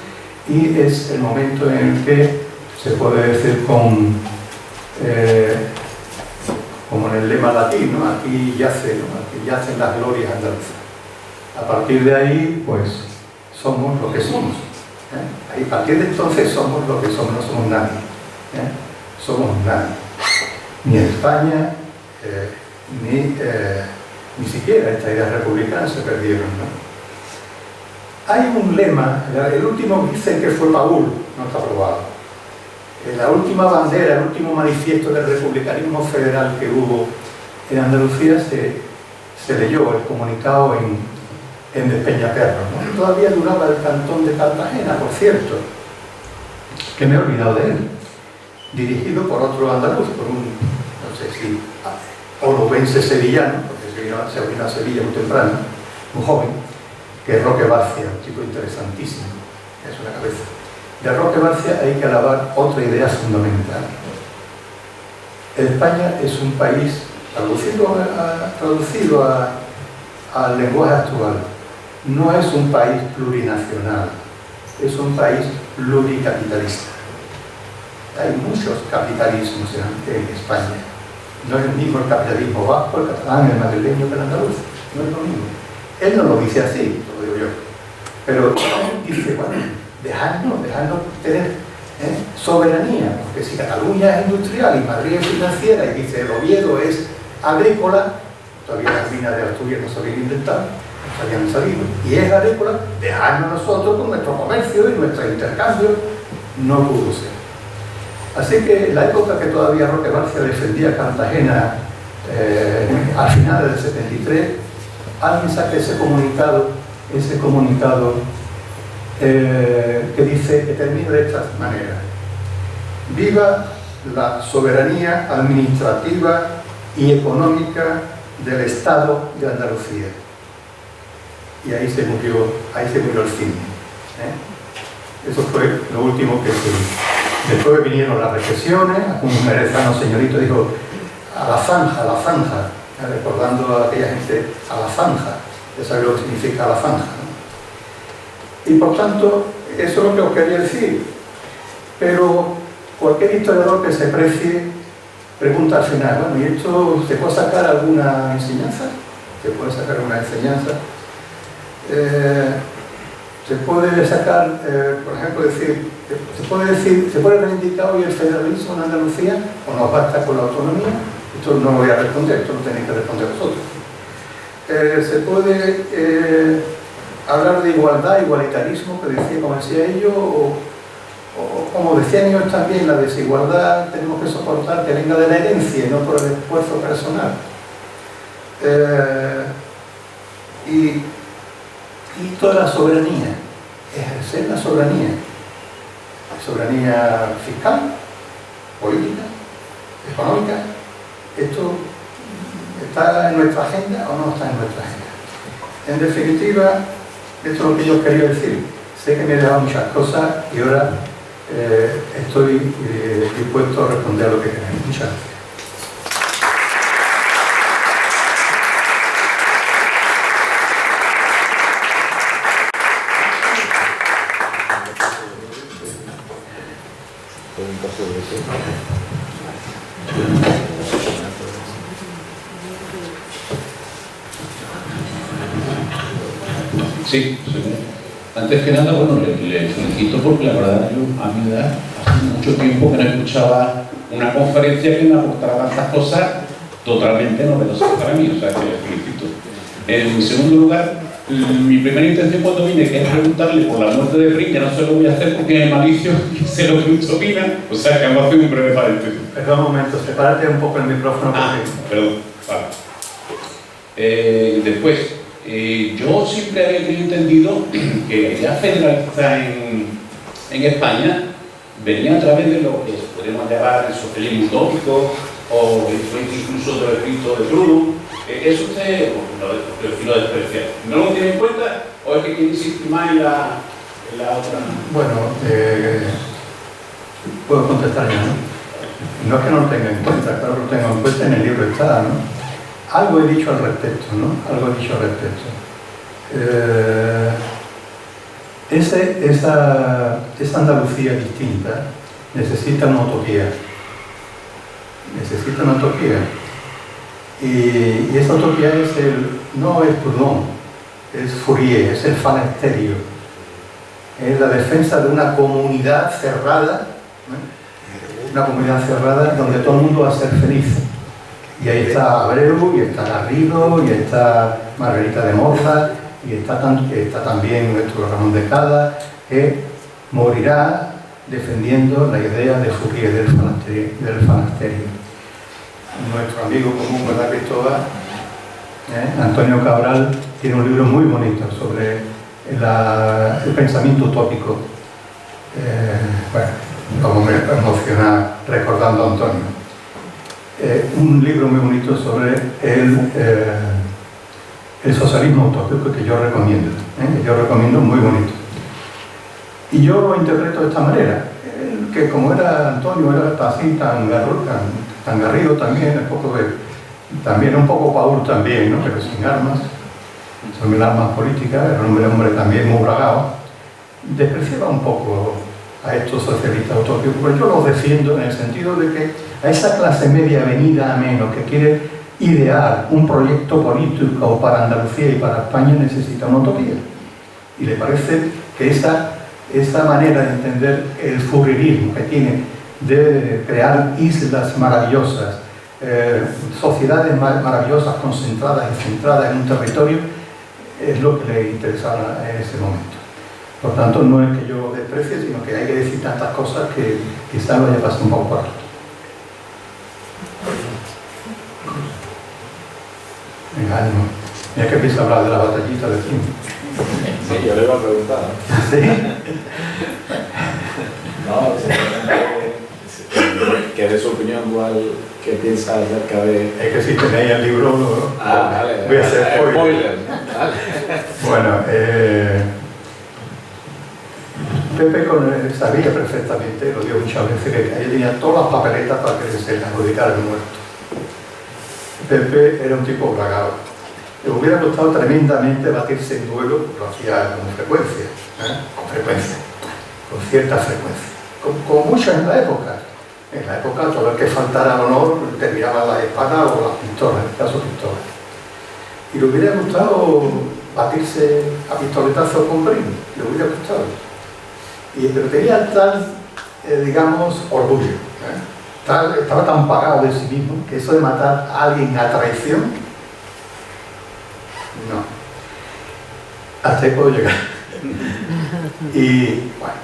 y es el momento en el que se puede decir como en el lema latín, ¿no? Aquí yacen las glorias andaluzas. A partir de ahí, pues, somos lo que somos. A partir de entonces somos lo que somos, no somos nadie. Somos nadie. Ni en España, ni siquiera estas ideas republicanas se perdieron, ¿no? Hay un lema, el último dice que fue Paul, no está aprobado. La última bandera, el último manifiesto del republicanismo federal que hubo en Andalucía se leyó el comunicado en Despeñaperro, ¿no? Todavía duraba el cantón de Cartagena, por cierto, que me he olvidado de él, dirigido por otro andaluz, por un, no sé si onubense sevillano, porque se vino a Sevilla muy temprano, un joven, que es Roque Barcia, un tipo interesantísimo, es una cabeza. De Roque Barcia hay que alabar otra idea fundamental. España es un país, traducido al lenguaje actual, no es un país plurinacional, es un país pluricapitalista. Hay muchos capitalismos en España. No es el mismo el capitalismo vasco, el catalán, el madrileño que el andaluz. No es lo mismo. Él no lo dice así, lo digo yo. Pero dice, bueno, dejadnos tener soberanía, porque si Cataluña es industrial y Madrid es financiera, y dice el Oviedo es agrícola, todavía las minas de Asturias no se habían inventado, no se habían salido, y es agrícola, dejadnos nosotros con nuestro comercio y nuestro intercambio. No pudo ser. Así que en la época que todavía Roque Barcia defendía Cartagena, al final del 73, alguien saca ese comunicado que dice, que termina de esta manera: viva la soberanía administrativa y económica del Estado de Andalucía. Y ahí se murió el fin. Eso fue lo último que se... Después vinieron las reflexiones, un merezano señorito dijo, a la zanja, recordando a aquella gente, a la zanja, ya sabéis lo que significa la zanja, ¿no? Y por tanto, eso es lo que os quería decir. Pero cualquier historiador que se precie pregunta al final, bueno, ¿y esto se puede sacar alguna enseñanza? ¿Se puede sacar una enseñanza? Se puede sacar, por ejemplo, se puede reivindicar hoy el federalismo en Andalucía, o nos basta con la autonomía. Esto no lo voy a responder, esto lo tenéis que responder vosotros. Se puede hablar de igualdad, igualitarismo, como decía ellos, o como decían ellos también, la desigualdad tenemos que soportar que venga de la herencia y no por el esfuerzo personal. Y toda la soberanía, ejercer la soberanía fiscal, política, económica. Esto ¿Está en nuestra agenda o no está en nuestra agenda? En definitiva, esto es lo que yo quería decir. Sé que me he dejado muchas cosas y ahora estoy dispuesto a responder a lo que queráis. Muchas gracias.
Sí, antes que nada, bueno, le felicito porque la verdad yo a mi edad hace mucho tiempo que no escuchaba una conferencia que me aportara tantas cosas totalmente novedosas para mí, o sea que le felicito. En segundo lugar, mi primera intención cuando vine que es preguntarle por la muerte de Prim, que no se lo voy a hacer porque es malicio y sé lo que mucho opina, o sea que vamos a hacer un breve paréntesis.
Perdón un momento, sepárate un poco el micrófono.
Perdón, vale. Después, yo siempre había tenido entendido que la idea federalista en España venía a través de lo que podemos llamar el socialismo utópico o incluso del escrito de Bruno. ¿Eso usted lo desprecia? ¿No lo tiene en cuenta o es que quiere insistir más en la otra?
Bueno, puedo contestar ya, ¿no? No es que no lo tenga en cuenta, claro que lo tengo en cuenta, en el libro está, ¿no? Algo he dicho al respecto, ¿no? Algo he dicho al respecto. Esa Andalucía distinta necesita una utopía. Necesita una utopía. Y esa utopía no es Proudhon, es Fourier, es el Fanasterio. Es la defensa de una comunidad cerrada, ¿no? Una comunidad cerrada donde todo el mundo va a ser feliz. Y ahí está Abreu, y está Garrido, y está Margarita de Moza, y está también nuestro Ramón de Cada, que morirá defendiendo la idea de Fourier del Fanasterio. Nuestro amigo común, ¿verdad, Cristóbal? Antonio Cabral tiene un libro muy bonito sobre el pensamiento utópico. Bueno, como me emociona recordando a Antonio. Un libro muy bonito sobre el socialismo utópico que yo recomiendo. Yo recomiendo, muy bonito. Y yo lo interpreto de esta manera, que como era Antonio, era así tan Garrido también, también un poco Paul también, ¿no? Pero sin armas, son armas políticas, era un hombre también muy bragado, despreciaba un poco a estos socialistas utópicos, pero yo los defiendo en el sentido de que a esa clase media venida a menos que quiere idear un proyecto político para Andalucía y para España necesita una utopía. Y le parece que esa manera de entender el fourierismo que tiene de crear islas maravillosas, sociedades maravillosas concentradas y centradas en un territorio, es lo que le interesaba en ese momento. Por tanto, no es que yo lo desprecie, sino que hay que decir tantas cosas que quizás lo haya pasado un poco por alto. Venga, ánimo. Mira que empieza a hablar de la batallita de Crim.
Sí, yo le iba a preguntar.
¿Sí?
No, ¿qué es su opinión? ¿Qué piensa acerca de...?
Es que si tenéis el libro...
Vale.
Voy a hacer
spoiler. Vale.
Bueno, Pepe sabía perfectamente, lo digo muchas veces, que ella tenía todas las papeletas para que se le adjudicara el muerto. Pepe era un tipo bragado. Le hubiera costado tremendamente batirse en duelo, lo hacía con frecuencia, con cierta frecuencia. Con muchos en la época. En la época, todo el que faltara al honor terminaba la espada o las pistolas, en el caso pistolas. Y le hubiera gustado batirse a pistoletazo con Prim, le hubiera gustado. Pero tenía tal, digamos, orgullo, estaba tan pagado de sí mismo que eso de matar a alguien a traición, no. Hasta ahí puedo llegar. Y bueno,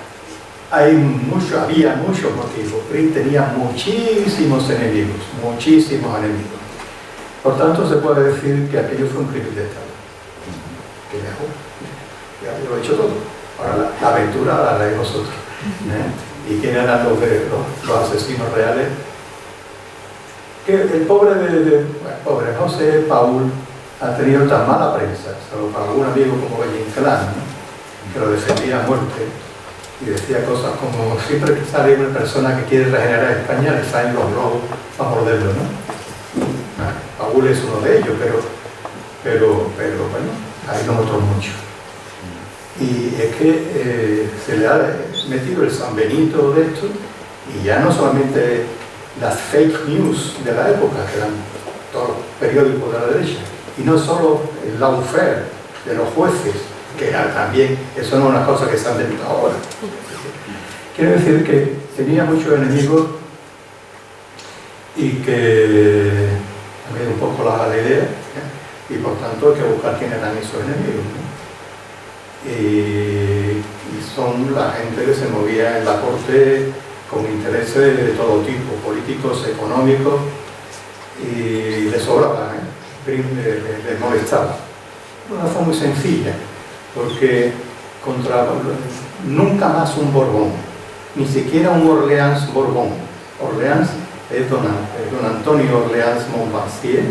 había muchos motivos. Prim tenía muchísimos enemigos. Por tanto, se puede decir que aquello fue un crimen de Estado. Que ya lo he hecho todo. Ahora la aventura la haréis vosotros. ¿Y quién eran los asesinos reales? que el pobre pobre José Paul ha tenido tan mala prensa, salvo para algún amigo como Valle Inclán, ¿no?, que lo defendía a muerte y decía cosas como: siempre que sale una persona que quiere regenerar España le salen los lobos para morderlo, ¿no? Paul es uno de ellos, pero bueno, hay otros muchos. Y es que se le ha metido el San Benito de esto, y ya no solamente las fake news de la época, que eran todos los periódicos de la derecha, y no solo el lawfare de los jueces, que también, eso no es una cosa que se han inventado ahora. Quiero decir que tenía muchos enemigos y que también un poco la idea, y por tanto hay que buscar quiénes eran esos enemigos, ¿no? Y son la gente que se movía en la corte con intereses de todo tipo, políticos, económicos, y les sobraba, les molestaba. Una razón muy sencilla, porque nunca más un Borbón, ni siquiera un Orleans Borbón. Orleans es don Antonio Orleans Montpensier,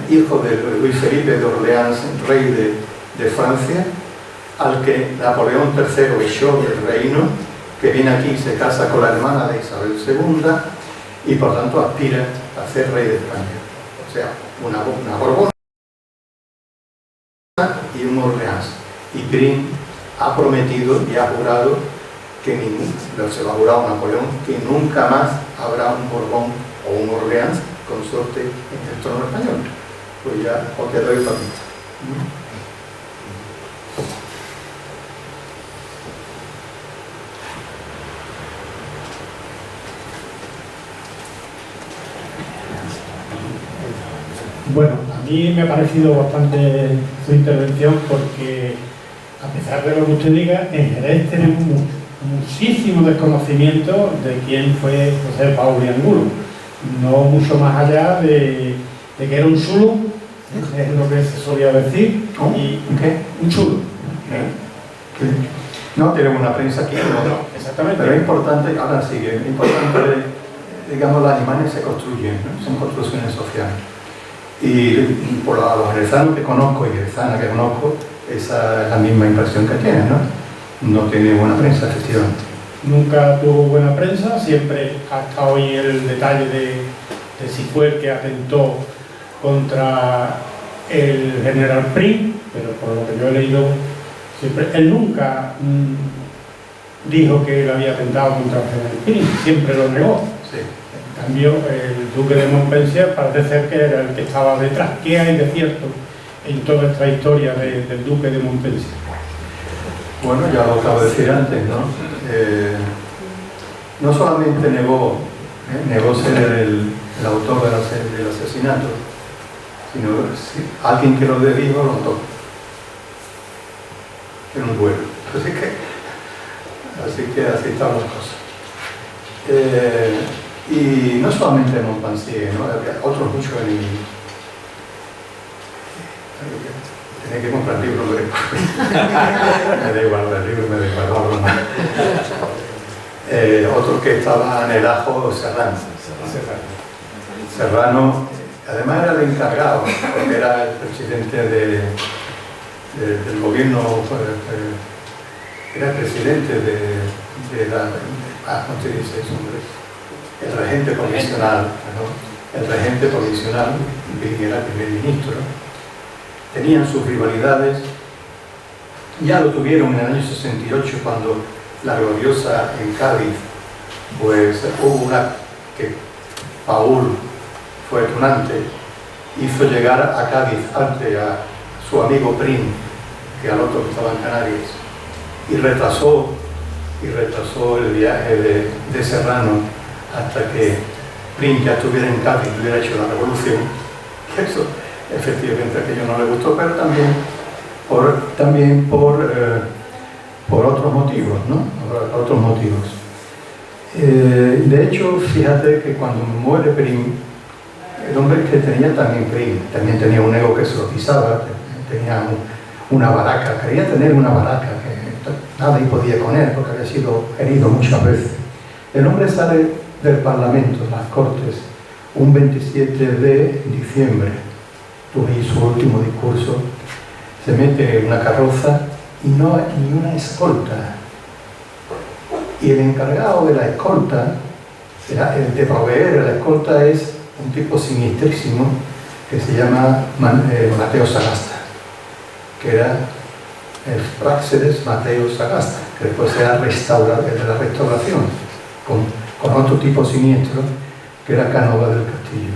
hijo de Luis Felipe de Orleans, rey de Francia, al que Napoleón III echó del reino, que viene aquí y se casa con la hermana de Isabel II y por tanto aspira a ser rey de España. O sea, una Borbón y un Orleans. Y Prim ha prometido y ha jurado que se lo ha jurado Napoleón, que nunca más habrá un Borbón o un Orleans consorte en el trono español. Pues ya os doy el permiso.
Bueno, a mí me ha parecido bastante su intervención porque, a pesar de lo que usted diga, en Jerez tenemos muchísimo desconocimiento de quién fue José Paul y Angulo. No mucho más allá de que era un chulo, es lo que se solía decir. Y,
¿qué?
Un chulo.
No tenemos una prensa aquí,
No, exactamente.
pero es importante, ahora sigue, es importante, digamos, las imágenes se construyen, ¿no? Son construcciones sociales. Y por los jerezanos que conozco y jerezanas que conozco, esa es la misma impresión que tienen, ¿no? No tiene buena prensa, efectivamente.
Nunca tuvo buena prensa, siempre hasta hoy el detalle de si fue el que atentó contra el general Prim, pero por lo que yo he leído, siempre, él nunca dijo que él había atentado contra el general Prim, siempre lo negó.
Sí.
En cambio, el duque de Montpensier parece ser que era el que estaba detrás. ¿Qué hay de cierto en toda esta historia del duque de Montpensier?
Bueno, ya lo acabo de decir antes, ¿no? No solamente negó ser el autor del asesinato, sino alguien que lo dijo lo notó en un duelo. Así que así están las cosas. Y no solamente Montpensier, ¿no? Había otros muchos enemigos. Tenía que comprar libros, me da igual el libro, me da igual. Otro que estaba en el ajo, Serrano, además era el encargado, porque era el presidente del gobierno, era el presidente ¿cómo se dice eso, hombre? El regente provisional, ¿no? El regente provisional, era el primer ministro. Tenían sus rivalidades, ya lo tuvieron en el año 68 cuando la gloriosa en Cádiz, pues hubo una que Paul fue tunante, hizo llegar a Cádiz ante a su amigo Prim, que al otro que estaba en Canarias, y retrasó el viaje de Serrano hasta que Prim ya estuviera en Cádiz y hubiera hecho la revolución. Eso efectivamente aquello no le gustó, pero también por otros motivos, ¿no? Por otros motivos. De hecho, fíjate que cuando muere Prim, el hombre que tenía también Prim, también tenía un ego que se lo pisaba, tenía una baraca, quería tener una baraca, que nadie podía con él porque había sido herido muchas veces. El hombre sale del Parlamento, de las Cortes, un 27 de diciembre, tuve su último discurso, se mete en una carroza y no hay ni una escolta. Y el encargado de la escolta, el de proveer la escolta, es un tipo sinistrísimo que se llama Mateo Sagasta, que era el Práxedes Mateo Sagasta, que después era restaurador de la restauración, con otro tipo siniestro, que era Canova del Castillo,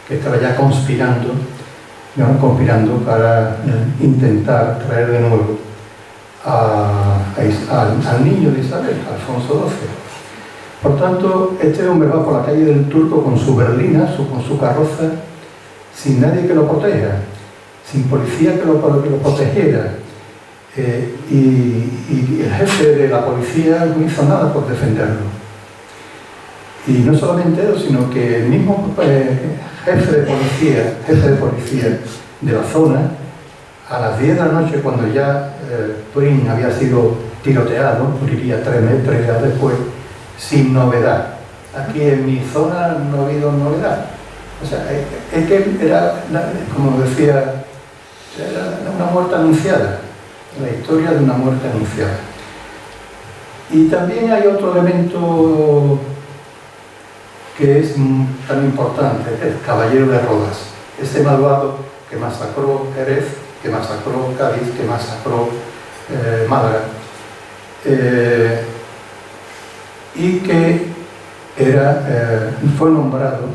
que estaba ya conspirando para intentar traer de nuevo al niño de Isabel, Alfonso XII. Por tanto, este hombre va por la calle del Turco con su berlina, con su carroza, sin nadie que lo proteja, sin policía que lo protegiera. Y el jefe de la policía no hizo nada por defenderlo. Y no solamente eso, sino que el mismo jefe de policía de la zona, a las 10 de la noche, cuando ya Prim había sido tiroteado, moriría 3 días después, sin novedad. Aquí en mi zona no ha habido novedad. O sea, es que era, como decía, era una muerte anunciada, la historia de una muerte anunciada. Y también hay otro elemento que es tan importante, el Caballero de Rodas, ese malvado que masacró Jerez, que masacró Cádiz, que masacró Málaga, y que fue nombrado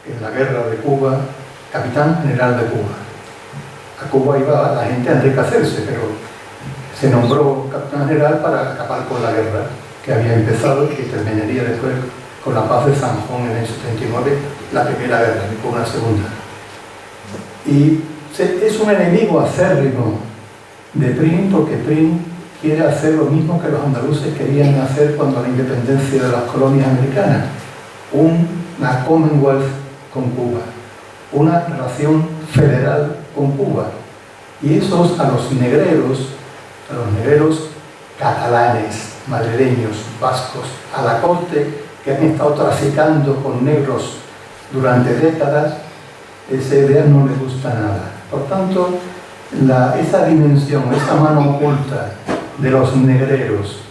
en la guerra de Cuba capitán general de Cuba. A Cuba iba la gente a enriquecerse, pero se nombró capitán general para acabar con la guerra que había empezado y que terminaría después con la paz de Zanjón en el 79, la primera guerra, y con una segunda. Y es un enemigo acérrimo de Prim, porque Prim quiere hacer lo mismo que los andaluces querían hacer cuando la independencia de las colonias americanas, una Commonwealth con Cuba, una relación federal con Cuba. Y esos a los negreros catalanes, madrileños, vascos, a la corte, que han estado traficando con negros durante décadas, esa idea no les gusta nada. Por tanto, esa dimensión, esa mano oculta de los negreros,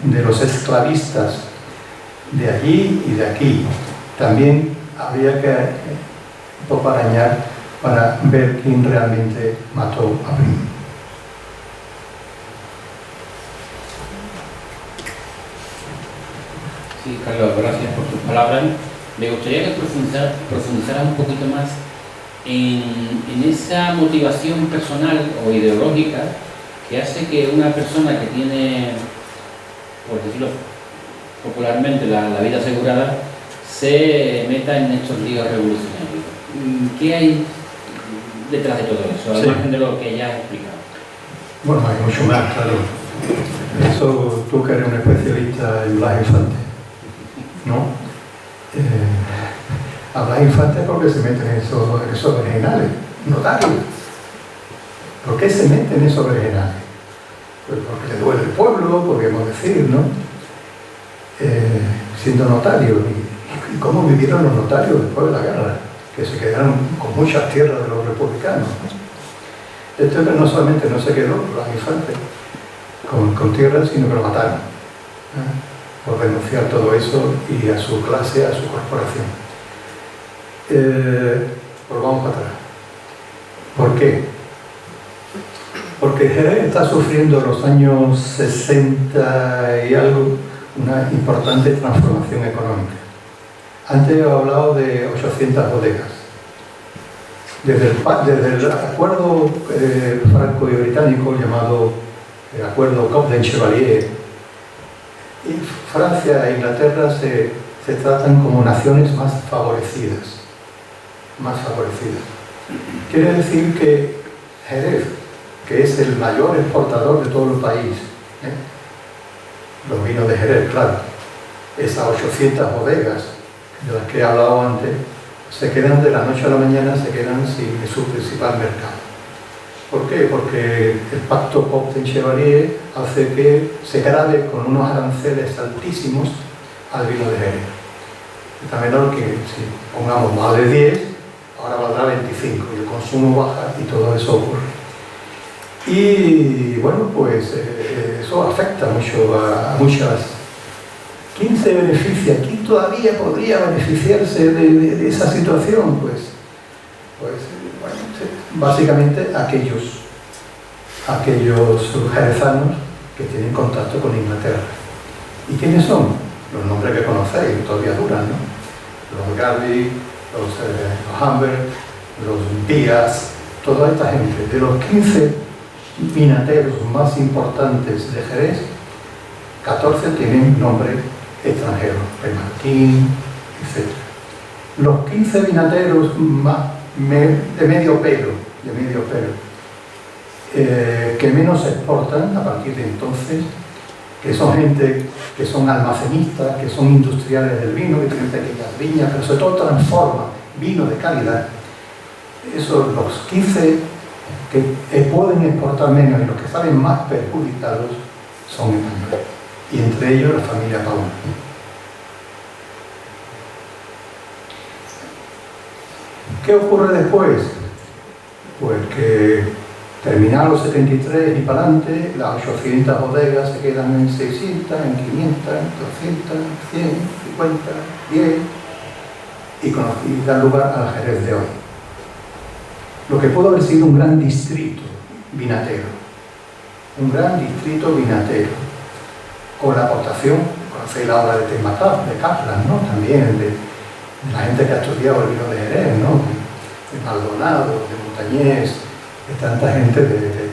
de los esclavistas, de allí y de aquí, también habría que arañar para ver quién realmente mató a Prim.
Sí, Carlos, gracias por tus palabras. Me gustaría que profundizaras un poquito más en esa motivación personal o ideológica que hace que una persona que tiene, por decirlo popularmente, la vida asegurada, se meta en estos líos revolucionarios. ¿Qué hay detrás de todo eso, al margen de lo que ya has explicado?
Bueno, hay mucho más, claro. Eso, tú que eres un especialista en Blas Infante, ¿no? A Blas Infante porque se meten en esos originales, notarios. ¿Por qué se meten en esos originales? Pues porque le duele el pueblo, podríamos decir, ¿no? Siendo notario. ¿Y cómo vivieron los notarios después de la guerra? Que se quedaron con muchas tierras de los republicanos, ¿no? Este hombre no solamente no se quedó, Blas Infante, con tierras, sino que lo mataron, por renunciar todo eso y a su clase, a su corporación. Volvamos para atrás. ¿Por qué? Porque Jerez está sufriendo en los años 60 y algo una importante transformación económica. Antes he hablado de 800 bodegas. Desde el acuerdo franco y británico llamado el acuerdo Cobden-Chevalier, y Francia e Inglaterra se tratan como naciones más favorecidas. Quiere decir que Jerez, que es el mayor exportador de todo el país, los vinos de Jerez, claro, esas 800 bodegas de las que he hablado antes, se quedan de la noche a la mañana, se quedan sin su principal mercado. ¿Por qué? Porque el pacto Cobden-Chevalier hace que se grave con unos aranceles altísimos al vino de Jerez. está menor que, si pongamos más de 10, ahora valdrá 25, y el consumo baja y todo eso ocurre. Y bueno, pues eso afecta mucho a muchas. ¿Quién se beneficia? ¿Quién todavía podría beneficiarse de esa situación? Pues bueno, básicamente aquellos jerezanos que tienen contacto con Inglaterra. ¿Y quiénes son? Los nombres que conocéis, todavía duran, ¿no? Los Garvey, los Humbert, los Díaz, toda esta gente. De los 15 vinateros más importantes de Jerez, 14 tienen nombre extranjero, Martín, etc. Los 15 vinateros de medio pelo, que menos exportan a partir de entonces, que son gente que son almacenistas, que son industriales del vino, que tienen pequeñas viñas, pero sobre todo transforman vino de calidad. Esos, los 15 que pueden exportar menos y los que salen más perjudicados son españoles, y entre ellos la familia Paul. ¿Qué ocurre después? Pues que terminados los 73 y para adelante, las 800 bodegas se quedan en 600, en 500, 200, 100, 50, 10 y dan lugar al Jerez de hoy. Lo que pudo haber sido un gran distrito vinatero, con la aportación, conocéis la obra de Kaplan, ¿no? También de la gente que ha estudiado el vino de Jerez, ¿no? De Maldonado, de Montañés, de tanta gente de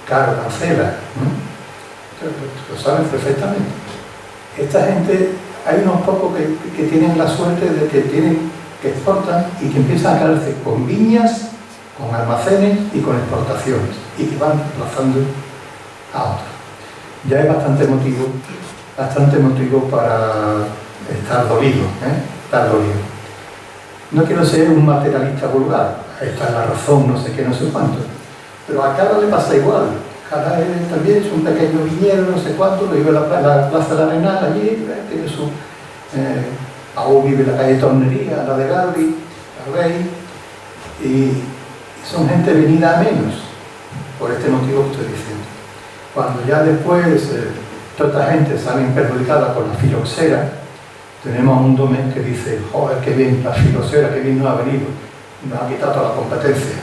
Caro Cancela, ¿no? Lo saben perfectamente. Esta gente, hay unos pocos que tienen la suerte de que exportan y que empiezan a quedarse con viñas, con almacenes y con exportaciones, y que van desplazando a otros. Ya hay bastante motivo para estar dolido, No quiero ser un materialista vulgar, esta es la razón, no sé qué, no sé cuánto, pero a Cara le pasa igual. Cara también es un pequeño viñedo, no sé cuánto, vive en la Plaza de la Arenal, allí, tiene su... Aún vive en la calle Tornería, la de Garvey, la Rey, y son gente venida a menos, por este motivo que estoy diciendo. Cuando ya después toda esta gente sale perjudicada por la filoxera, tenemos a un Domén que dice, joder, qué bien la filoxera, qué bien nos ha venido, nos ha quitado toda la competencia,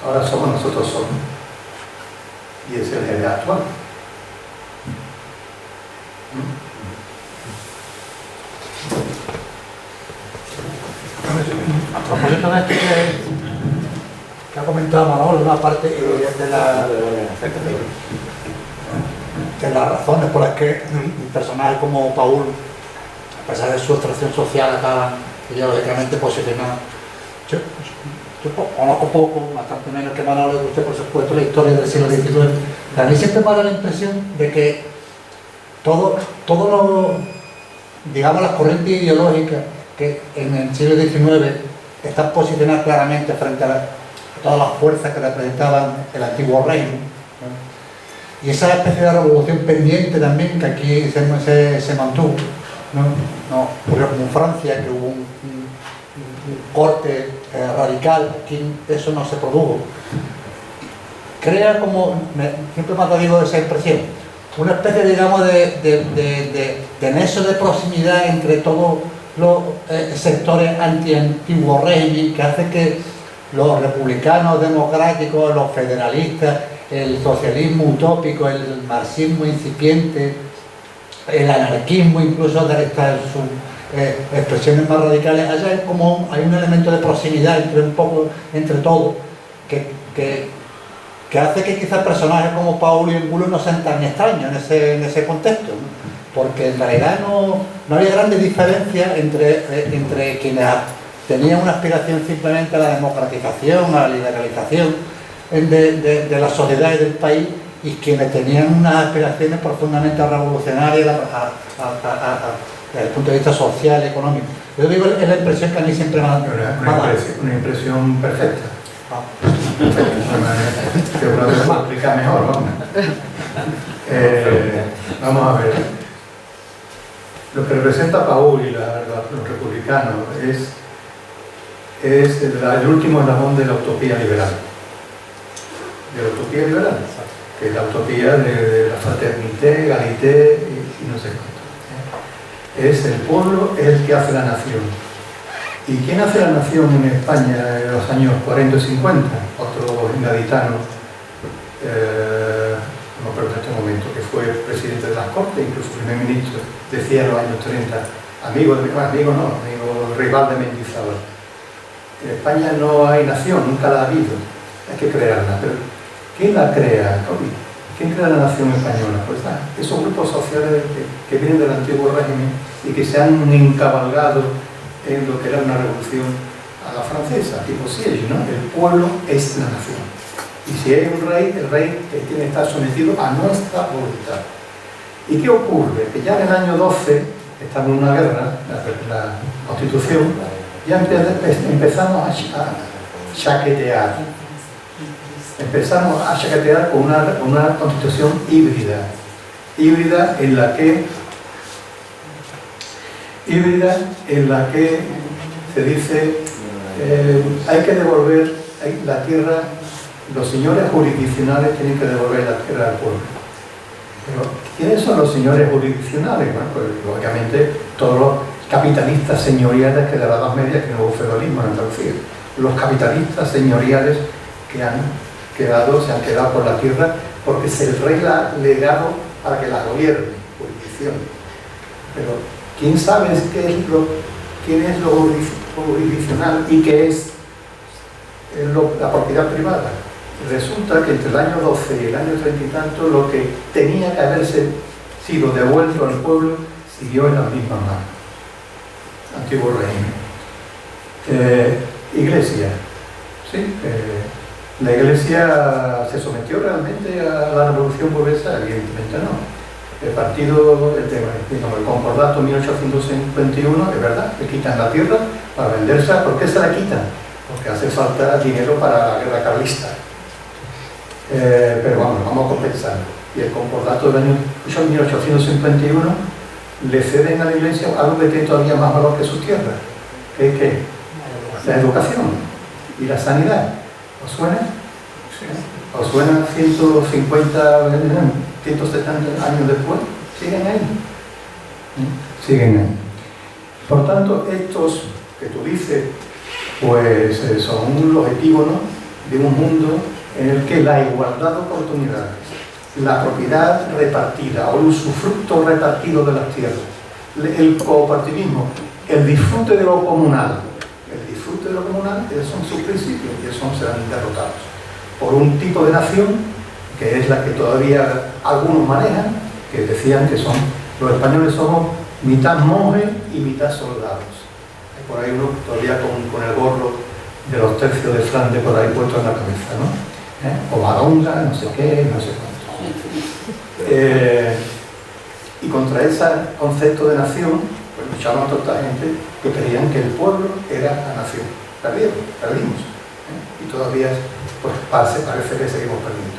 ahora somos nosotros solos. Y es el Jerez actual.
A propósito de esto que ha comentado Manolo, una parte de las razones por las que personajes como Paul, a pesar de su extracción social, acá ideológicamente posicionado. Yo conozco poco, bastante menos que Manolo, de usted, por supuesto, la historia del siglo XIX. A mí siempre me da la impresión de que todo digamos, las corrientes ideológicas que en el siglo XIX están posicionadas claramente frente a todas las fuerzas que representaban el antiguo reino, ¿no? Y esa especie de revolución pendiente también que aquí se mantuvo, ¿no? Ocurrió como en Francia, que hubo un corte radical, aquí eso no se produjo. Crea como, siempre me digo esa impresión, una especie, digamos, de nexo de proximidad entre todos los sectores anti-antiguo régimen, que hace que los republicanos democráticos, los federalistas, el socialismo utópico, el marxismo incipiente, el anarquismo incluso de sus expresiones más radicales, allá hay un elemento de proximidad entre todos que hace que quizás personajes como Paul y Angulo no sean tan extraños en ese contexto, ¿no? Porque en realidad no había grandes diferencias entre quienes tenían una aspiración simplemente a la democratización, a la liberalización de las sociedades del país, y quienes tenían unas aspiraciones profundamente revolucionarias desde el punto de vista social y económico. Yo digo, es la impresión que a mí siempre me ha dado.
Una impresión perfecta. Que una vez lo explica mejor, vamos. Vamos a ver. Lo que representa Paul y los republicanos es el último eslabón de la utopía liberal. De la utopía liberal, que es la utopía de la fraternité, egalité y no sé cuánto. Es el pueblo, es el que hace la nación. ¿Y quién hace la nación en España en los años 40 y 50? Otro gaditano, no recuerdo en este momento, que fue presidente de las Cortes, incluso primer ministro, decía en los años 30, amigo rival de Mendizábal. En España no hay nación, nunca la ha habido, hay que crearla. Pero ¿quién la crea? ¿Quién crea la nación española? Pues esos grupos sociales que vienen del antiguo régimen y que se han encabalgado en lo que era una revolución a la francesa, tipo Siege, ¿no? El pueblo es la nación. Y si hay un rey, el rey tiene que estar sometido a nuestra voluntad. ¿Y qué ocurre? Que ya en el año 12, estamos en una guerra, la Constitución, ya empezamos a chaquetear. Empezamos a chaquetear con una Constitución híbrida. Híbrida en la que se dice hay que devolver la tierra, los señores jurisdiccionales tienen que devolver la tierra al pueblo. Pero ¿quiénes son los señores jurisdiccionales? Bueno, pues lógicamente todos los capitalistas señoriales que de la Edad Media, que no hubo feudalismo en Andalucía, los capitalistas señoriales que se han quedado por la tierra porque es el rey la ha legado para que la gobierne, jurisdicción. Pero ¿quién sabe quién es lo jurisdiccional y qué es la propiedad privada? Resulta que entre el año 12 y el año 30 y tanto lo que tenía que haberse sido devuelto al pueblo siguió en las mismas manos. Antiguo régimen. Iglesia. ¿Sí? ¿La Iglesia se sometió realmente a la revolución burguesa? Evidentemente no. El partido, el concordato 1851, es verdad, le quitan la tierra para vendérsela. ¿Por qué se la quitan? Porque hace falta dinero para la guerra carlista. Pero vamos a compensarlo. Y el concordato del año 1851 le ceden a la Iglesia algo que tiene todavía más valor que su tierra. ¿Qué es qué? La educación y la sanidad. ¿Os suena? ¿Os suena 150, 170 años después? ¿Siguen ahí? Siguen ahí. Por tanto, estos que tú dices, pues son los epígonos de un mundo en el que la igualdad de oportunidades, la propiedad repartida o el usufructo repartido de las tierras, el cooperativismo, el disfrute de lo comunal, esos son sus principios y esos serán derrotados por un tipo de nación que es la que todavía algunos manejan, que decían que los españoles somos mitad monjes y mitad soldados. Hay por ahí uno todavía con el gorro de los tercios de Flandes por ahí puesto en la cabeza, ¿no? O Madonga, no sé qué, no sé cuánto. Y contra ese concepto de nación, pues luchaban toda esta gente que creían que el pueblo era la nación. Perdimos. Y todavía pues, parece que seguimos perdiendo.